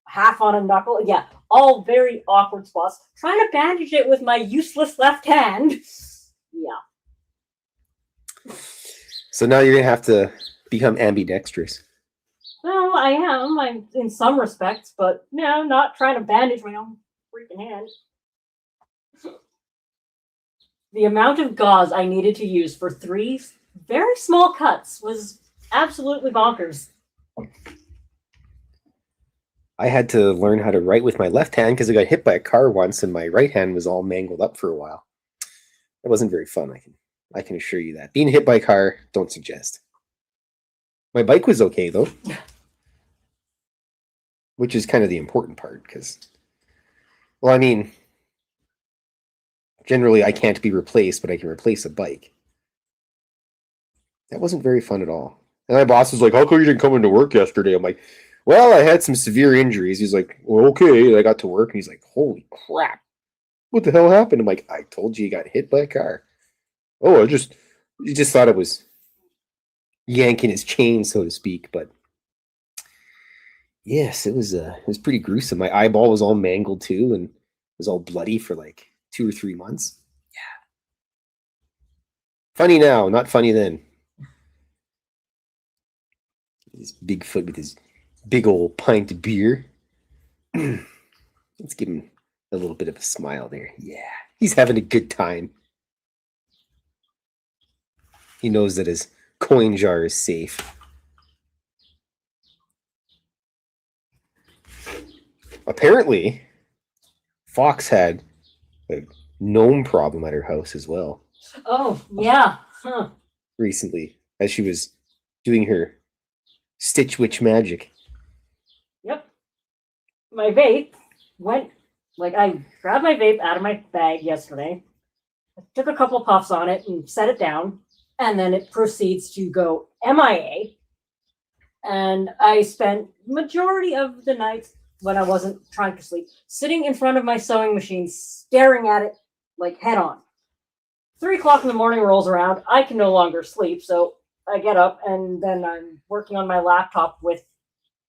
[SPEAKER 3] half on a knuckle. Yeah, all very awkward spots. Trying to bandage it with my useless left hand. Yeah.
[SPEAKER 2] So now you're gonna have to become ambidextrous.
[SPEAKER 3] Well, I am. I'm in some respects, but no, not trying to bandage my own freaking hand. The amount of gauze I needed to use for 3 very small cuts was absolutely bonkers.
[SPEAKER 2] I had to learn how to write with my left hand because I got hit by a car once and my right hand was all mangled up for a while. It wasn't very fun, I can assure you that. Being hit by a car, don't suggest. My bike was okay, though. Which is kind of the important part, because... Well, I mean... Generally, I can't be replaced, but I can replace a bike. That wasn't very fun at all. And my boss was like, how come you didn't come into work yesterday? I'm like, well, I had some severe injuries. He's like, well, okay. And I got to work, and he's like, holy crap. What the hell happened? I'm like, I told you got hit by a car. Oh, you just thought it was yanking his chain, so to speak. But yes, it was pretty gruesome. My eyeball was all mangled too, and was all bloody for 2 or 3 months. Yeah. Funny now, not funny then. This Bigfoot with his big old pint of beer. Let's give him a little bit of a smile there. Yeah, he's having a good time. He knows that his coin jar is safe. Apparently, Fox had a gnome problem at her house as well.
[SPEAKER 3] Oh, yeah. Huh.
[SPEAKER 2] Recently, as she was doing her Stitch Witch magic.
[SPEAKER 3] Yep. My vape went, like, I grabbed my vape out of my bag yesterday, took a couple puffs on it and set it down, and then it proceeds to go MIA. And I spent majority of the night when I wasn't trying to sleep, sitting in front of my sewing machine, staring at it like head on. 3 o'clock in the morning rolls around. I can no longer sleep, so I get up and then I'm working on my laptop with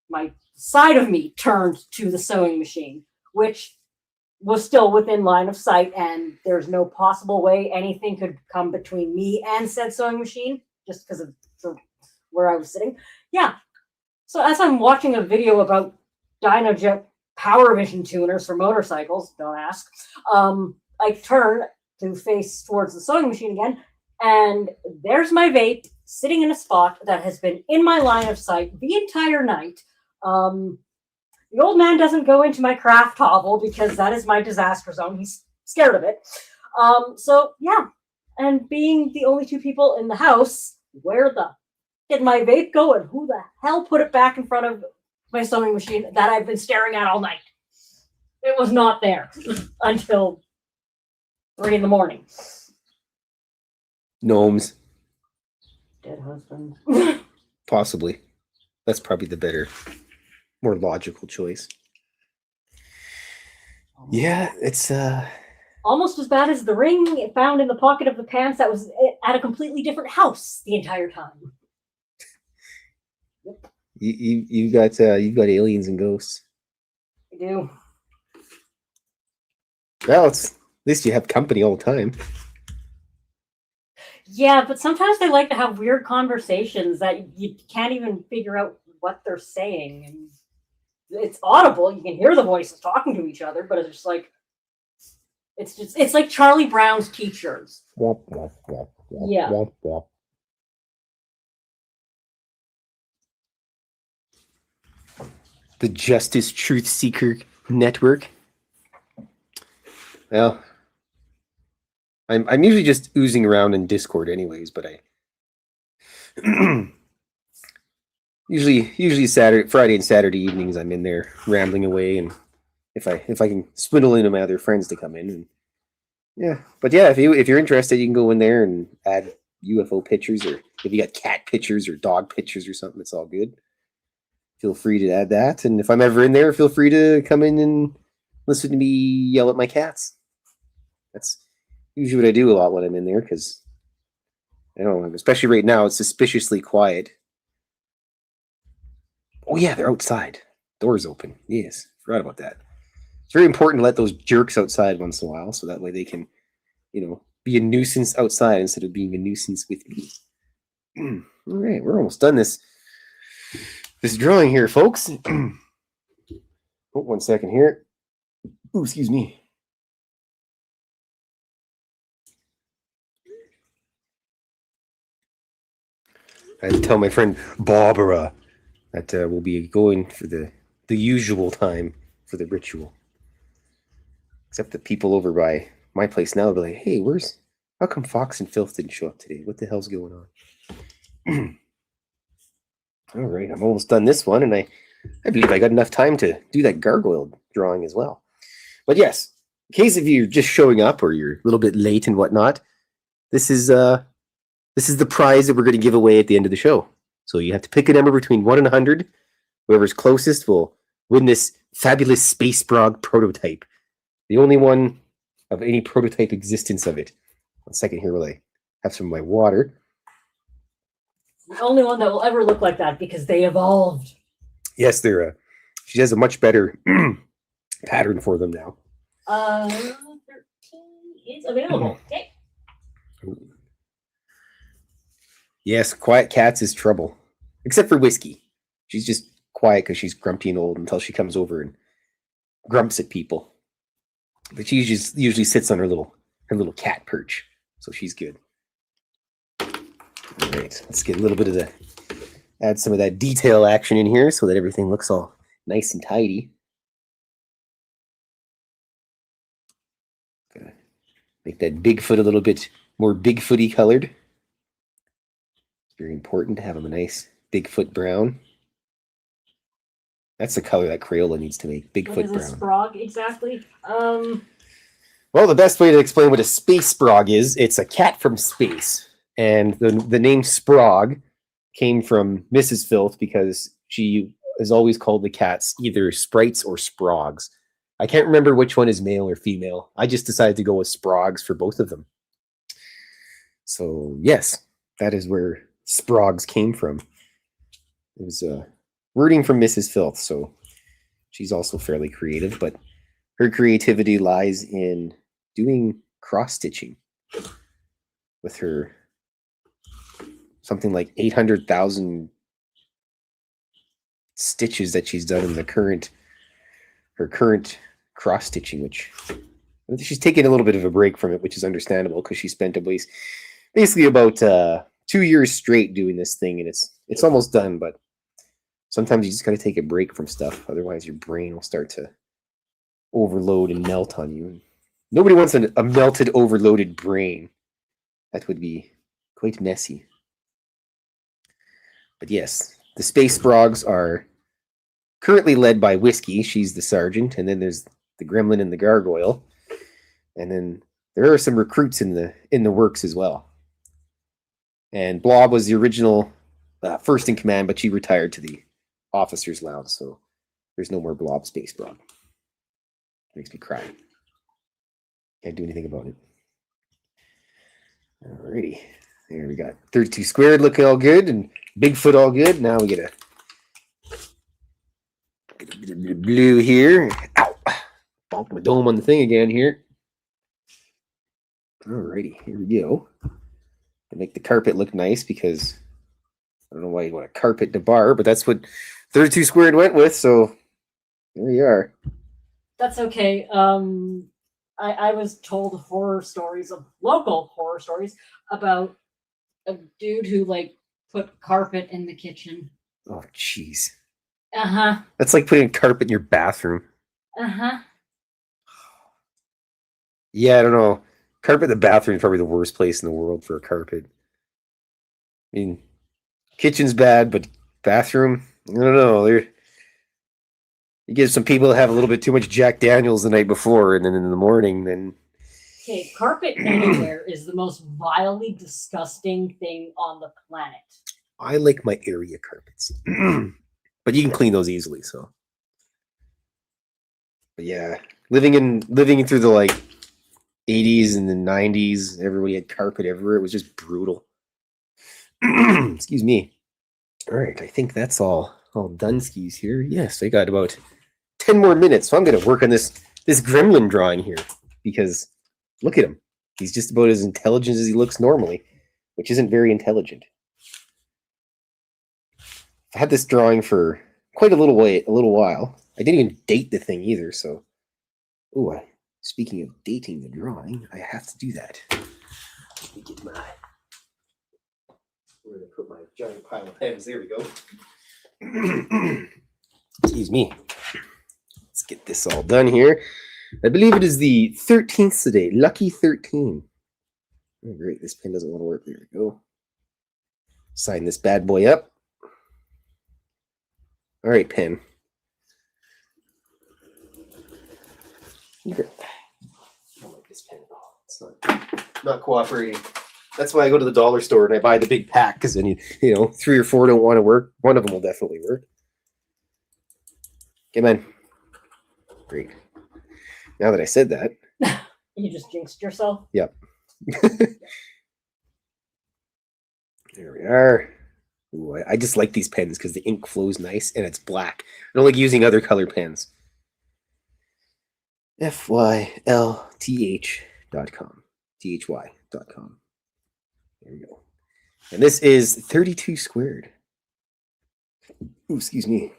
[SPEAKER 3] my side of me turned to the sewing machine, which was still within line of sight, and there's no possible way anything could come between me and said sewing machine just because of where I was sitting. Yeah. So as I'm watching a video about Dynojet power vision tuners for motorcycles, don't ask, I turn to face towards the sewing machine again, and there's my vape sitting in a spot that has been in my line of sight the entire night. The old man doesn't go into my craft hovel because that is my disaster zone. He's scared of it. So yeah, and being the only two people in the house, where the did my vape go and who the hell put it back in front of my sewing machine that I've been staring at all night? It was not there until 3 in the morning.
[SPEAKER 2] Gnomes.
[SPEAKER 3] Dead husband.
[SPEAKER 2] Possibly. That's probably the better, more logical choice. Yeah, it's
[SPEAKER 3] almost as bad as the ring found in the pocket of the pants that was at a completely different house the entire time.
[SPEAKER 2] you've got aliens and ghosts.
[SPEAKER 3] I do.
[SPEAKER 2] Well, at least you have company all the time.
[SPEAKER 3] Yeah, but sometimes they like to have weird conversations that you can't even figure out what they're saying, and it's audible. You can hear the voices talking to each other, but it's just like it's like Charlie Brown's teachers. Yeah.
[SPEAKER 2] The Justice Truth Seeker Network. Well, I'm usually just oozing around in Discord anyways, but I usually Friday and Saturday evenings I'm in there rambling away, and if I can swindle into my other friends to come in, and yeah. But yeah, if you're interested, you can go in there and add UFO pictures, or if you got cat pictures or dog pictures or something, it's all good. Feel free to add that, and if I'm ever in there, feel free to come in and listen to me yell at my cats. That's usually what I do a lot when I'm in there, because I don't know, especially right now, it's suspiciously quiet. Oh yeah, they're outside. Doors open. Yes, forgot about that. It's very important to let those jerks outside once in a while, so that way they can, be a nuisance outside instead of being a nuisance with me. All right, we're almost done this drawing here, folks. Oh, 1 second here. Ooh, excuse me. I had to tell my friend Barbara that we'll be going for the usual time for the ritual. Except the people over by my place now will be like, hey, how come Fox and Fylth didn't show up today? What the hell's going on? All right, I'm almost done this one, and I believe I got enough time to do that gargoyle drawing as well. But yes, in case if you're just showing up or you're a little bit late and whatnot, this is the prize that we're going to give away at the end of the show. So you have to pick a number between 1 and 100. Whoever's closest will win this fabulous Space Brog prototype. The only one of any prototype existence of it. 1 second here while I have some of my water.
[SPEAKER 3] The only one that will ever look like that because they evolved.
[SPEAKER 2] Yes, she has a much better pattern for them now.
[SPEAKER 3] 13 is available. Okay.
[SPEAKER 2] Yes, quiet cats is trouble. Except for Whiskey. She's just quiet because she's grumpy and old until she comes over and grumps at people. But she usually sits on her little cat perch. So she's good. All right, let's get a little bit of add some of that detail action in here so that everything looks all nice and tidy. Gonna make that Bigfoot a little bit more Bigfooty colored. Very important to have him a nice Bigfoot brown. That's the color that Crayola needs to make.
[SPEAKER 3] What
[SPEAKER 2] Bigfoot
[SPEAKER 3] is a
[SPEAKER 2] brown.
[SPEAKER 3] sprog exactly?
[SPEAKER 2] Well, the best way to explain what a space sprog is, it's a cat from space. And the name Sprog came from Mrs. Fylth because she has always called the cats either sprites or sprogs. I can't remember which one is male or female. I just decided to go with sprogs for both of them. So, yes, that is where sprogs came from. It was wording from Mrs. Fylth, so she's also fairly creative, but her creativity lies in doing cross-stitching with her something like 800,000 stitches that she's done in her current cross-stitching, which she's taken a little bit of a break from it, which is understandable because she spent basically about 2 years straight doing this thing, and it's almost done, but sometimes you just got to take a break from stuff, otherwise your brain will start to overload and melt on you. Nobody wants a melted, overloaded brain. That would be quite messy. But yes, the Space Sprogs are currently led by Whiskey. She's the sergeant, and then there's the Gremlin and the Gargoyle, and then there are some recruits in the works as well. And Blob was the original first in command, but she retired to the officers' lounge, so there's no more Blob Space Frog. Makes me cry. Can't do anything about it. Alrighty. There we got 32 squared looking all good, and Bigfoot all good. Now we get a bit of blue here. Ow! Bonked my dome on the thing again here. Alrighty, here we go. To make the carpet look nice, because I don't know why you want to carpet the bar, but that's what 32 squared went with, so there we are.
[SPEAKER 3] That's okay. I was told local horror stories about a dude who like put carpet in the kitchen.
[SPEAKER 2] Oh, jeez.
[SPEAKER 3] Uh-huh.
[SPEAKER 2] That's like putting carpet in your bathroom.
[SPEAKER 3] Uh-huh.
[SPEAKER 2] Yeah, I don't know. Carpet in the bathroom is probably the worst place in the world for a carpet. I mean, kitchen's bad, but bathroom, I don't know. You get some people that have a little bit too much Jack Daniels the night before, and then in the morning, then...
[SPEAKER 3] Okay, carpet anywhere is the most vilely disgusting thing on the planet.
[SPEAKER 2] I like my area carpets. But you can clean those easily, so... But yeah, living through the, like, 80s and the 90s, everybody had carpet everywhere. It was just brutal. Excuse me. All right, I think that's all done skis here. Yes, I got about 10 more minutes, so I'm going to work on this gremlin drawing here, because look at him. He's just about as intelligent as he looks normally, which isn't very intelligent. I had this drawing for quite a little while. I didn't even date the thing either, so... Ooh, speaking of dating the drawing, I have to do that. Let me get where did I put my giant pile of pens? There we go. Excuse me. Let's get this all done here. I believe it is the 13th today. Lucky 13. Oh, great. This pen doesn't want to work. There we go. Sign this bad boy up. All right, pen. I don't like this pen at all. It's not cooperating. That's why I go to the dollar store and I buy the big pack, because then you know 3 or 4 don't want to work. One of them will definitely work. Come on. Great. Now that I said that,
[SPEAKER 3] You just jinxed yourself.
[SPEAKER 2] Yep. There we are. Ooh, I just like these pens because the ink flows nice and it's black. I don't like using other color pens. Fylth.com. THY.com. There we go. And this is 32 squared. Ooh, excuse me.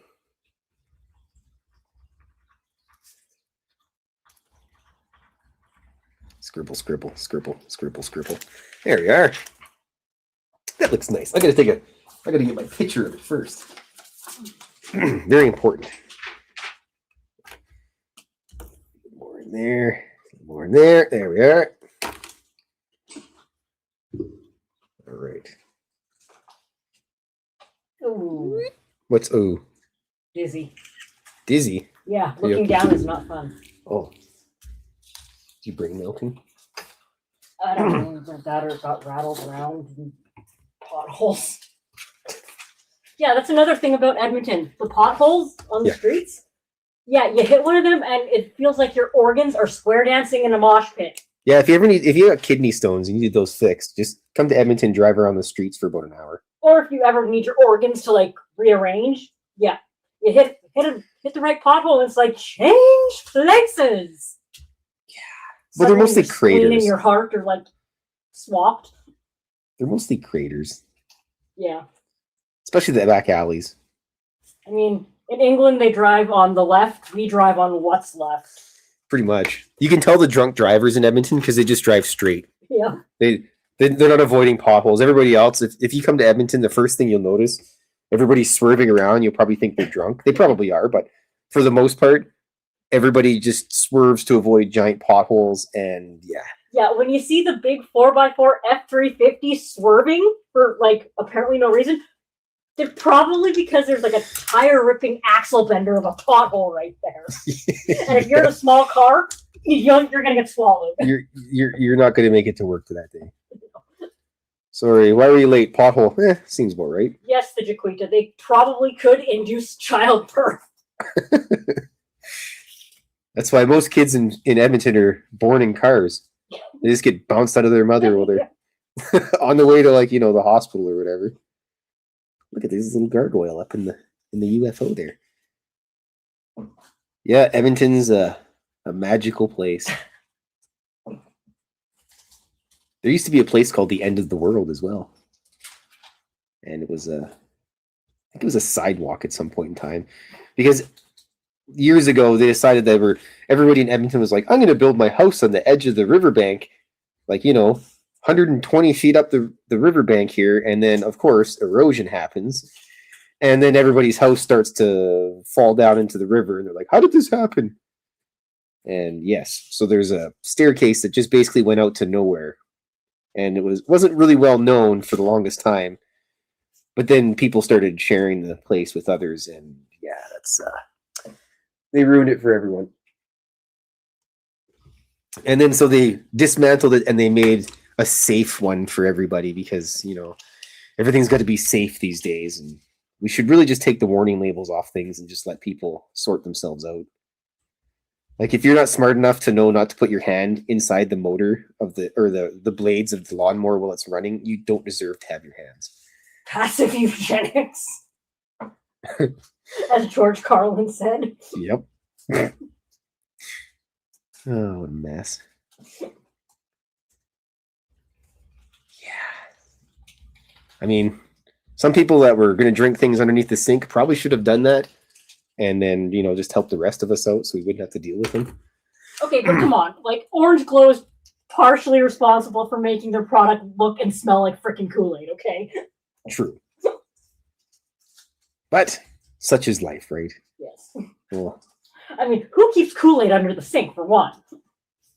[SPEAKER 2] Scribble, scribble, scribble, scribble, scribble. There we are. That looks nice. I gotta get my picture of it first. Very important. More in there. More in there. There we are. All right.
[SPEAKER 3] Ooh,
[SPEAKER 2] What's ooh?
[SPEAKER 3] dizzy.
[SPEAKER 2] Dizzy.
[SPEAKER 3] Yeah,
[SPEAKER 2] Yeah.
[SPEAKER 3] looking down is not fun.
[SPEAKER 2] Oh. Do you bring melting?
[SPEAKER 3] I don't know if that or got rattled around in potholes. Yeah, that's another thing about Edmonton. The potholes on the
[SPEAKER 2] Yeah.
[SPEAKER 3] streets. Yeah, you hit one of them and it feels like your organs are square dancing in a mosh pit.
[SPEAKER 2] Yeah, if you got kidney stones and you need those fixed, just come to Edmonton, drive around the streets for about an hour.
[SPEAKER 3] Or if you ever need your organs to like rearrange, yeah, you hit the right pothole and it's like change places.
[SPEAKER 2] But they're
[SPEAKER 3] Suddenly
[SPEAKER 2] mostly
[SPEAKER 3] your spleen
[SPEAKER 2] craters.
[SPEAKER 3] and your heart are like swapped.
[SPEAKER 2] They're mostly craters,
[SPEAKER 3] Yeah.
[SPEAKER 2] especially the back alleys.
[SPEAKER 3] I mean, in England, they drive on the left. We drive on what's left.
[SPEAKER 2] Pretty much. You can tell the drunk drivers in Edmonton because they just drive straight.
[SPEAKER 3] Yeah.
[SPEAKER 2] They're not avoiding potholes. Everybody else, if you come to Edmonton, the first thing you'll notice, everybody's swerving around. You'll probably think they're drunk. They probably are, but for the most part, everybody just swerves to avoid giant potholes. And yeah.
[SPEAKER 3] Yeah, when you see the big 4x4 F350 swerving for like apparently no reason, they're probably because there's like a tire ripping axle bender of a pothole right there. And if you're in a small car, you're gonna get swallowed.
[SPEAKER 2] You're not going to make it to work to that day. Sorry, why were you late? Pothole. Seems about right.
[SPEAKER 3] Yes, the Jaquita, they probably could induce childbirth.
[SPEAKER 2] That's why most kids in Edmonton are born in cars. They just get bounced out of their mother while they're on the way to the hospital or whatever. Look at this little gargoyle up in the UFO there. Yeah, Edmonton's a magical place. There used to be a place called the End of the World as well. And it was I think it was a sidewalk at some point in time. Because years ago they decided that everybody in Edmonton was like, I'm going to build my house on the edge of the riverbank, 120 feet up the riverbank here, and then of course erosion happens, and then everybody's house starts to fall down into the river, and they're like, how did this happen? And yes, so there's a staircase that just basically went out to nowhere, and it wasn't really well known for the longest time, but then people started sharing the place with others, and yeah, that's they ruined it for everyone. And then so they dismantled it and they made a safe one for everybody because, everything's got to be safe these days. And we should really just take the warning labels off things and just let people sort themselves out. Like if you're not smart enough to know not to put your hand inside the motor of the blades of the lawnmower while it's running, you don't deserve to have your hands.
[SPEAKER 3] Passive eugenics. As George Carlin said.
[SPEAKER 2] Yep. Oh, what a mess. I mean, some people that were going to drink things underneath the sink probably should have done that and then, just help the rest of us out so we wouldn't have to deal with them.
[SPEAKER 3] Okay, but come on. Orange Glow is partially responsible for making their product look and smell like freaking Kool-Aid, okay?
[SPEAKER 2] True. But such is life, right?
[SPEAKER 3] Yes.
[SPEAKER 2] Well,
[SPEAKER 3] I mean, who keeps Kool-Aid under the sink, for one?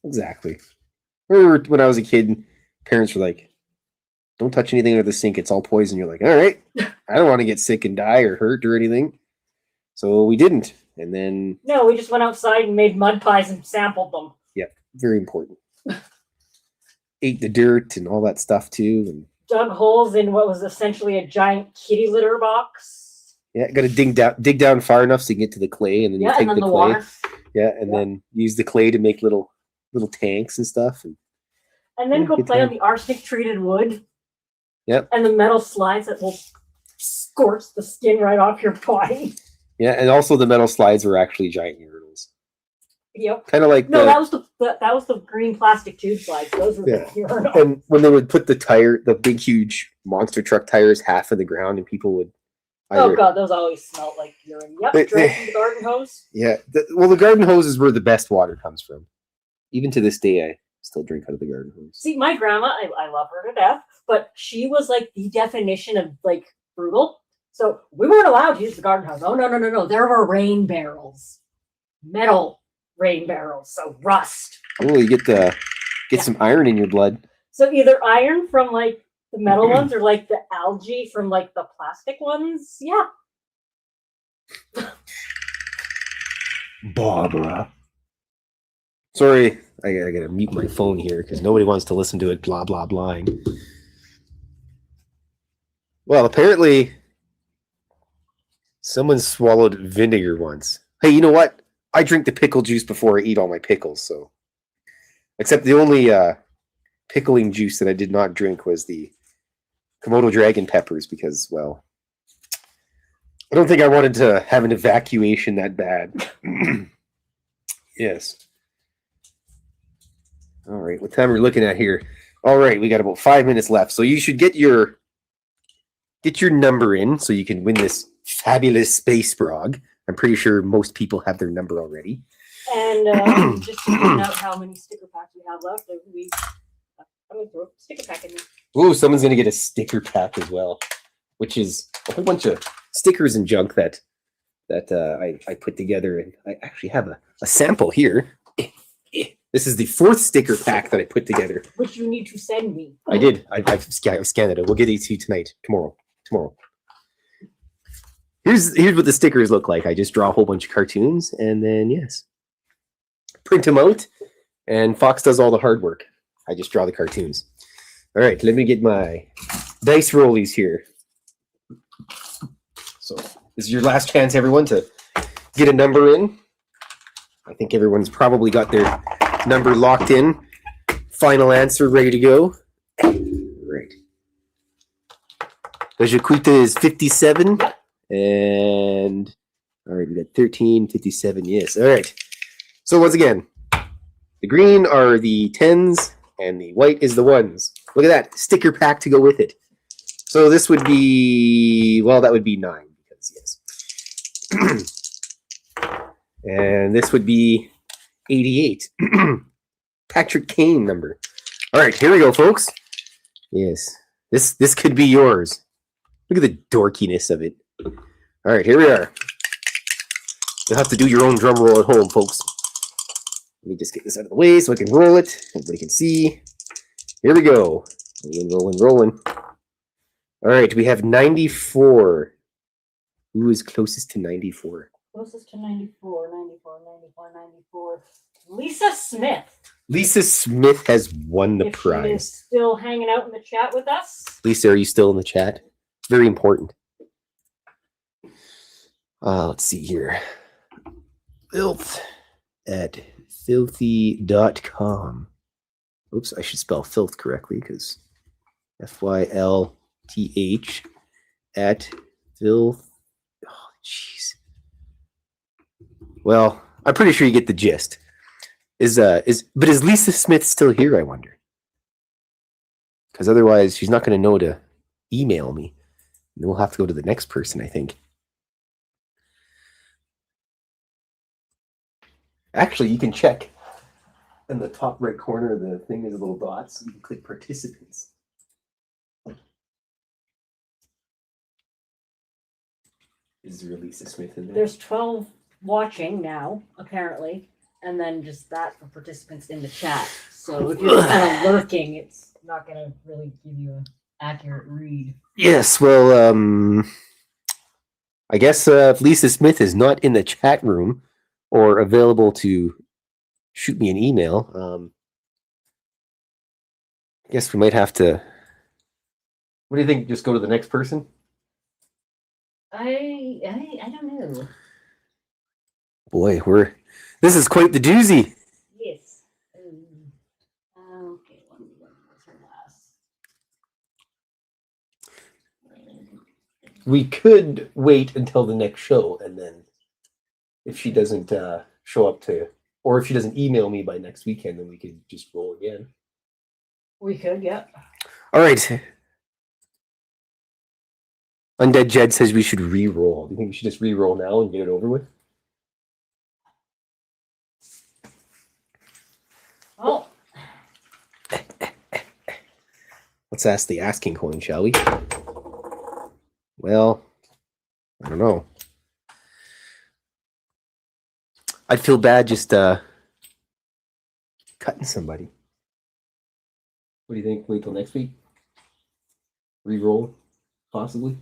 [SPEAKER 2] exactly. Or when I was a kid, parents were like, don't touch anything under the sink. It's all poison. You're like, all right, I don't want to get sick and die or hurt or anything. So we didn't. And then...
[SPEAKER 3] No, we just went outside and made mud pies and sampled them.
[SPEAKER 2] Yeah, very important. Ate the dirt and all that stuff too. And
[SPEAKER 3] dug holes in what was essentially a giant kitty litter box.
[SPEAKER 2] yeah, got to dig down far enough so you can get to the clay, and then you take the clay.
[SPEAKER 3] Water.
[SPEAKER 2] Yeah, and then use the clay to make little tanks and stuff.
[SPEAKER 3] And then go play on the arsenic treated wood.
[SPEAKER 2] Yep.
[SPEAKER 3] And the metal slides that will scorch the skin right off your body.
[SPEAKER 2] Yeah, and also the metal slides were actually giant urinals.
[SPEAKER 3] Yep.
[SPEAKER 2] Kind of like
[SPEAKER 3] that was the green plastic tube slides. Those were the urinals.
[SPEAKER 2] And when they would put the big huge monster truck tires half in the ground, and people would.
[SPEAKER 3] Oh god, those always smelled like urine. Yep, drank from the garden hose.
[SPEAKER 2] Yeah, the garden hose is where the best water comes from. Even to this day, I still drink out of the garden hose.
[SPEAKER 3] See, my grandma, I love her to death, but she was like the definition of frugal. So we weren't allowed to use the garden hose. Oh no! There were rain barrels, metal rain barrels, so rust.
[SPEAKER 2] Oh, you get some iron in your blood.
[SPEAKER 3] So either iron from the metal ones or the algae from the plastic ones. Yeah.
[SPEAKER 2] Barbara. Sorry, I gotta mute my phone here because nobody wants to listen to it blah blah blahing. Well, apparently someone swallowed vinegar once. Hey, you know what? I drink the pickle juice before I eat all my pickles, so except the only pickling juice that I did not drink was the Komodo dragon peppers because, well, I don't think I wanted to have an evacuation that bad. Yes. All right, what time are we looking at here? All right, we got about 5 minutes left, so you should get your number in so you can win this fabulous space frog. I'm pretty sure most people have their number already.
[SPEAKER 3] And just to find out how many sticker packs we have left, I'm going to throw a sticker pack in there.
[SPEAKER 2] Ooh, someone's going to get a sticker pack as well, which is a whole bunch of stickers and junk that I put together. And I actually have a sample here. This is the 4th sticker pack that I put together.
[SPEAKER 3] Which you need to send me.
[SPEAKER 2] I did. I've scanned it. We'll get these to you tonight. Tomorrow. Here's what the stickers look like. I just draw a whole bunch of cartoons and then, yes, print them out. And Fox does all the hard work. I just draw the cartoons. All right, let me get my dice rollies here. So this is your last chance, everyone, to get a number in. I think everyone's probably got their number locked in. Final answer ready to go. Right. The Jacuita is 57. And all right, we got 13, 57. Yes. All right. So once again, the green are the 10s and the white is the 1s. Look at that sticker pack to go with it. So this would be, well, that would be 9 because yes. And this would be 88. Patrick Kane number. All right, here we go, folks. Yes. This could be yours. Look at the dorkiness of it. All right, here we are. You'll have to do your own drum roll at home, folks. Let me just get this out of the way so I can roll it. Everybody can see. Here we go. Rolling. All right, we have 94. Who is closest to 94?
[SPEAKER 3] Closest to 94. Lisa Smith.
[SPEAKER 2] Lisa Smith has won the prize.
[SPEAKER 3] She is still hanging out in the chat with us.
[SPEAKER 2] Lisa, are you still in the chat? It's very important. Let's see here. Fylth at filthy.com. Oops, I should spell filth correctly because Fylth at filth. Oh, jeez. Well, I'm pretty sure you get the gist. But is Lisa Smith still here, I wonder? Because otherwise she's not going to know to email me. And then we'll have to go to the next person, I think. Actually, you can check in the top right corner of the thing, there's little dots. You can click participants. Is there Lisa Smith in there?
[SPEAKER 3] There's 12 watching now, apparently, and then just that for participants in the chat. So if you're kind of lurking, it's not going to really give you an accurate read.
[SPEAKER 2] Yes, well, I guess if Lisa Smith is not in the chat room or available to shoot me an email, I guess we might have to. What do you think? Just go to the next person?
[SPEAKER 3] I don't know.
[SPEAKER 2] Boy, this is quite the doozy.
[SPEAKER 3] Yes. Okay, what was her last?
[SPEAKER 2] We could wait until the next show, and then if she doesn't show up or if she doesn't email me by next weekend, then we could just roll again.
[SPEAKER 3] We could, yeah.
[SPEAKER 2] All right. Undead Jed says we should re-roll. Do you think we should just re-roll now and get it over with?
[SPEAKER 3] Oh.
[SPEAKER 2] Let's ask the asking coin, shall we? Well, I don't know. I'd feel bad just cutting somebody. What do you think? Wait till next week? Re-roll, possibly?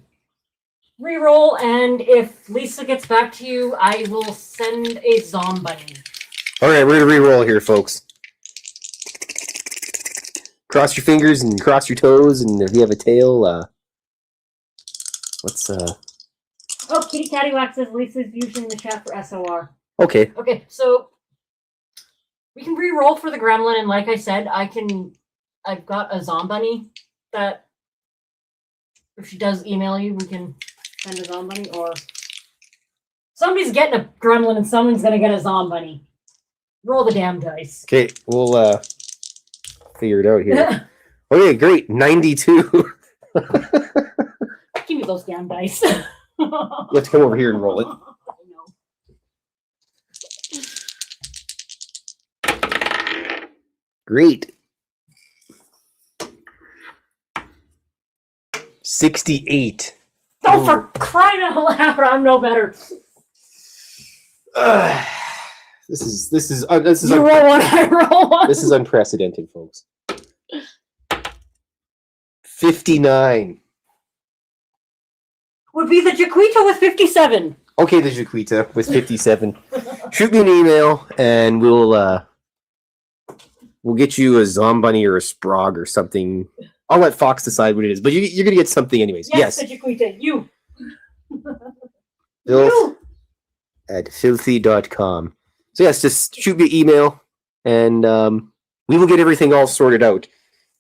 [SPEAKER 3] Reroll, and if Lisa gets back to you, I will send a zombie.
[SPEAKER 2] All right, we're gonna re-roll here, folks. Cross your fingers and cross your toes, and if you have a tail,
[SPEAKER 3] Oh, Kitty Cattywack says Lisa's using the chat for SOR.
[SPEAKER 2] Okay.
[SPEAKER 3] Okay, so we can re-roll for the gremlin, and like I said, I've got a zombie that if she does email you, we can send a zombie, or somebody's getting a gremlin and someone's gonna get a zombie. Roll the damn dice.
[SPEAKER 2] Okay, we'll figure it out here. Okay, great. 92.
[SPEAKER 3] Give me those damn dice.
[SPEAKER 2] Let's come over here and roll it.
[SPEAKER 3] I know.
[SPEAKER 2] Great. 68.
[SPEAKER 3] Oh, for crying out loud! I'm no better.
[SPEAKER 2] This is
[SPEAKER 3] You roll one, I roll one.
[SPEAKER 2] This is unprecedented, folks. 59.
[SPEAKER 3] Would be the Jaquita with 57.
[SPEAKER 2] Okay, the Jaquita with 57. Shoot me an email, and we'll get you a zombie or a sprog or something. I'll let Fox decide what it is, but you're gonna get something anyways. Yes.
[SPEAKER 3] The Jaquita. You.
[SPEAKER 2] Fylth at fylthy.com. So yes, just shoot me an email, and we will get everything all sorted out.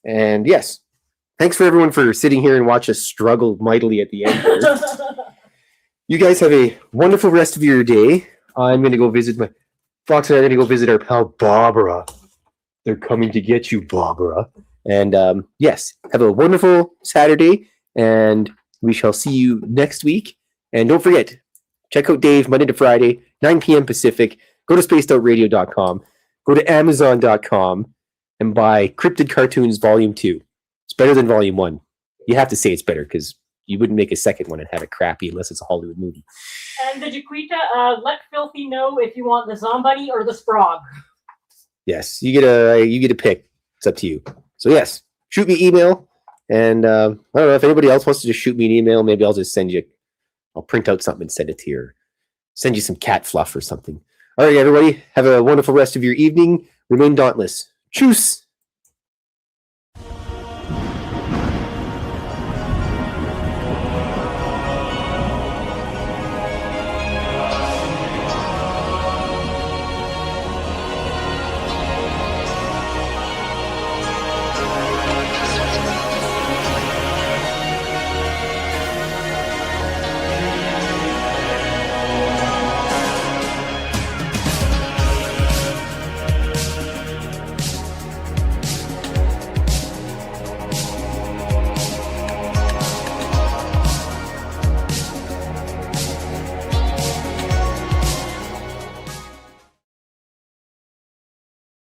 [SPEAKER 2] And yes, thanks for everyone for sitting here and watch us struggle mightily at the end here. You guys have a wonderful rest of your day. I'm going to go visit Fox and I are going to go visit our pal Barbara. They're coming to get you, Barbara. And yes, have a wonderful Saturday, and we shall see you next week. And don't forget, check out Dave Monday to Friday, 9 p.m. Pacific. Go to spacedoutradio.com. Go to amazon.com and buy Cryptid Cartoons Volume 2. It's better than Volume 1. You have to say it's better because you wouldn't make a second one and have it crappy unless it's a Hollywood movie.
[SPEAKER 3] And the Jaquita, let Filthy know if you want the zombie or the sprog.
[SPEAKER 2] Yes, you get a pick. It's up to you. So yes, shoot me email, and I don't know if anybody else wants to just shoot me an email. Maybe I'll just I'll print out something and send it to you. Or send you some cat fluff or something. All right, everybody, have a wonderful rest of your evening. Remain dauntless. Tschüss.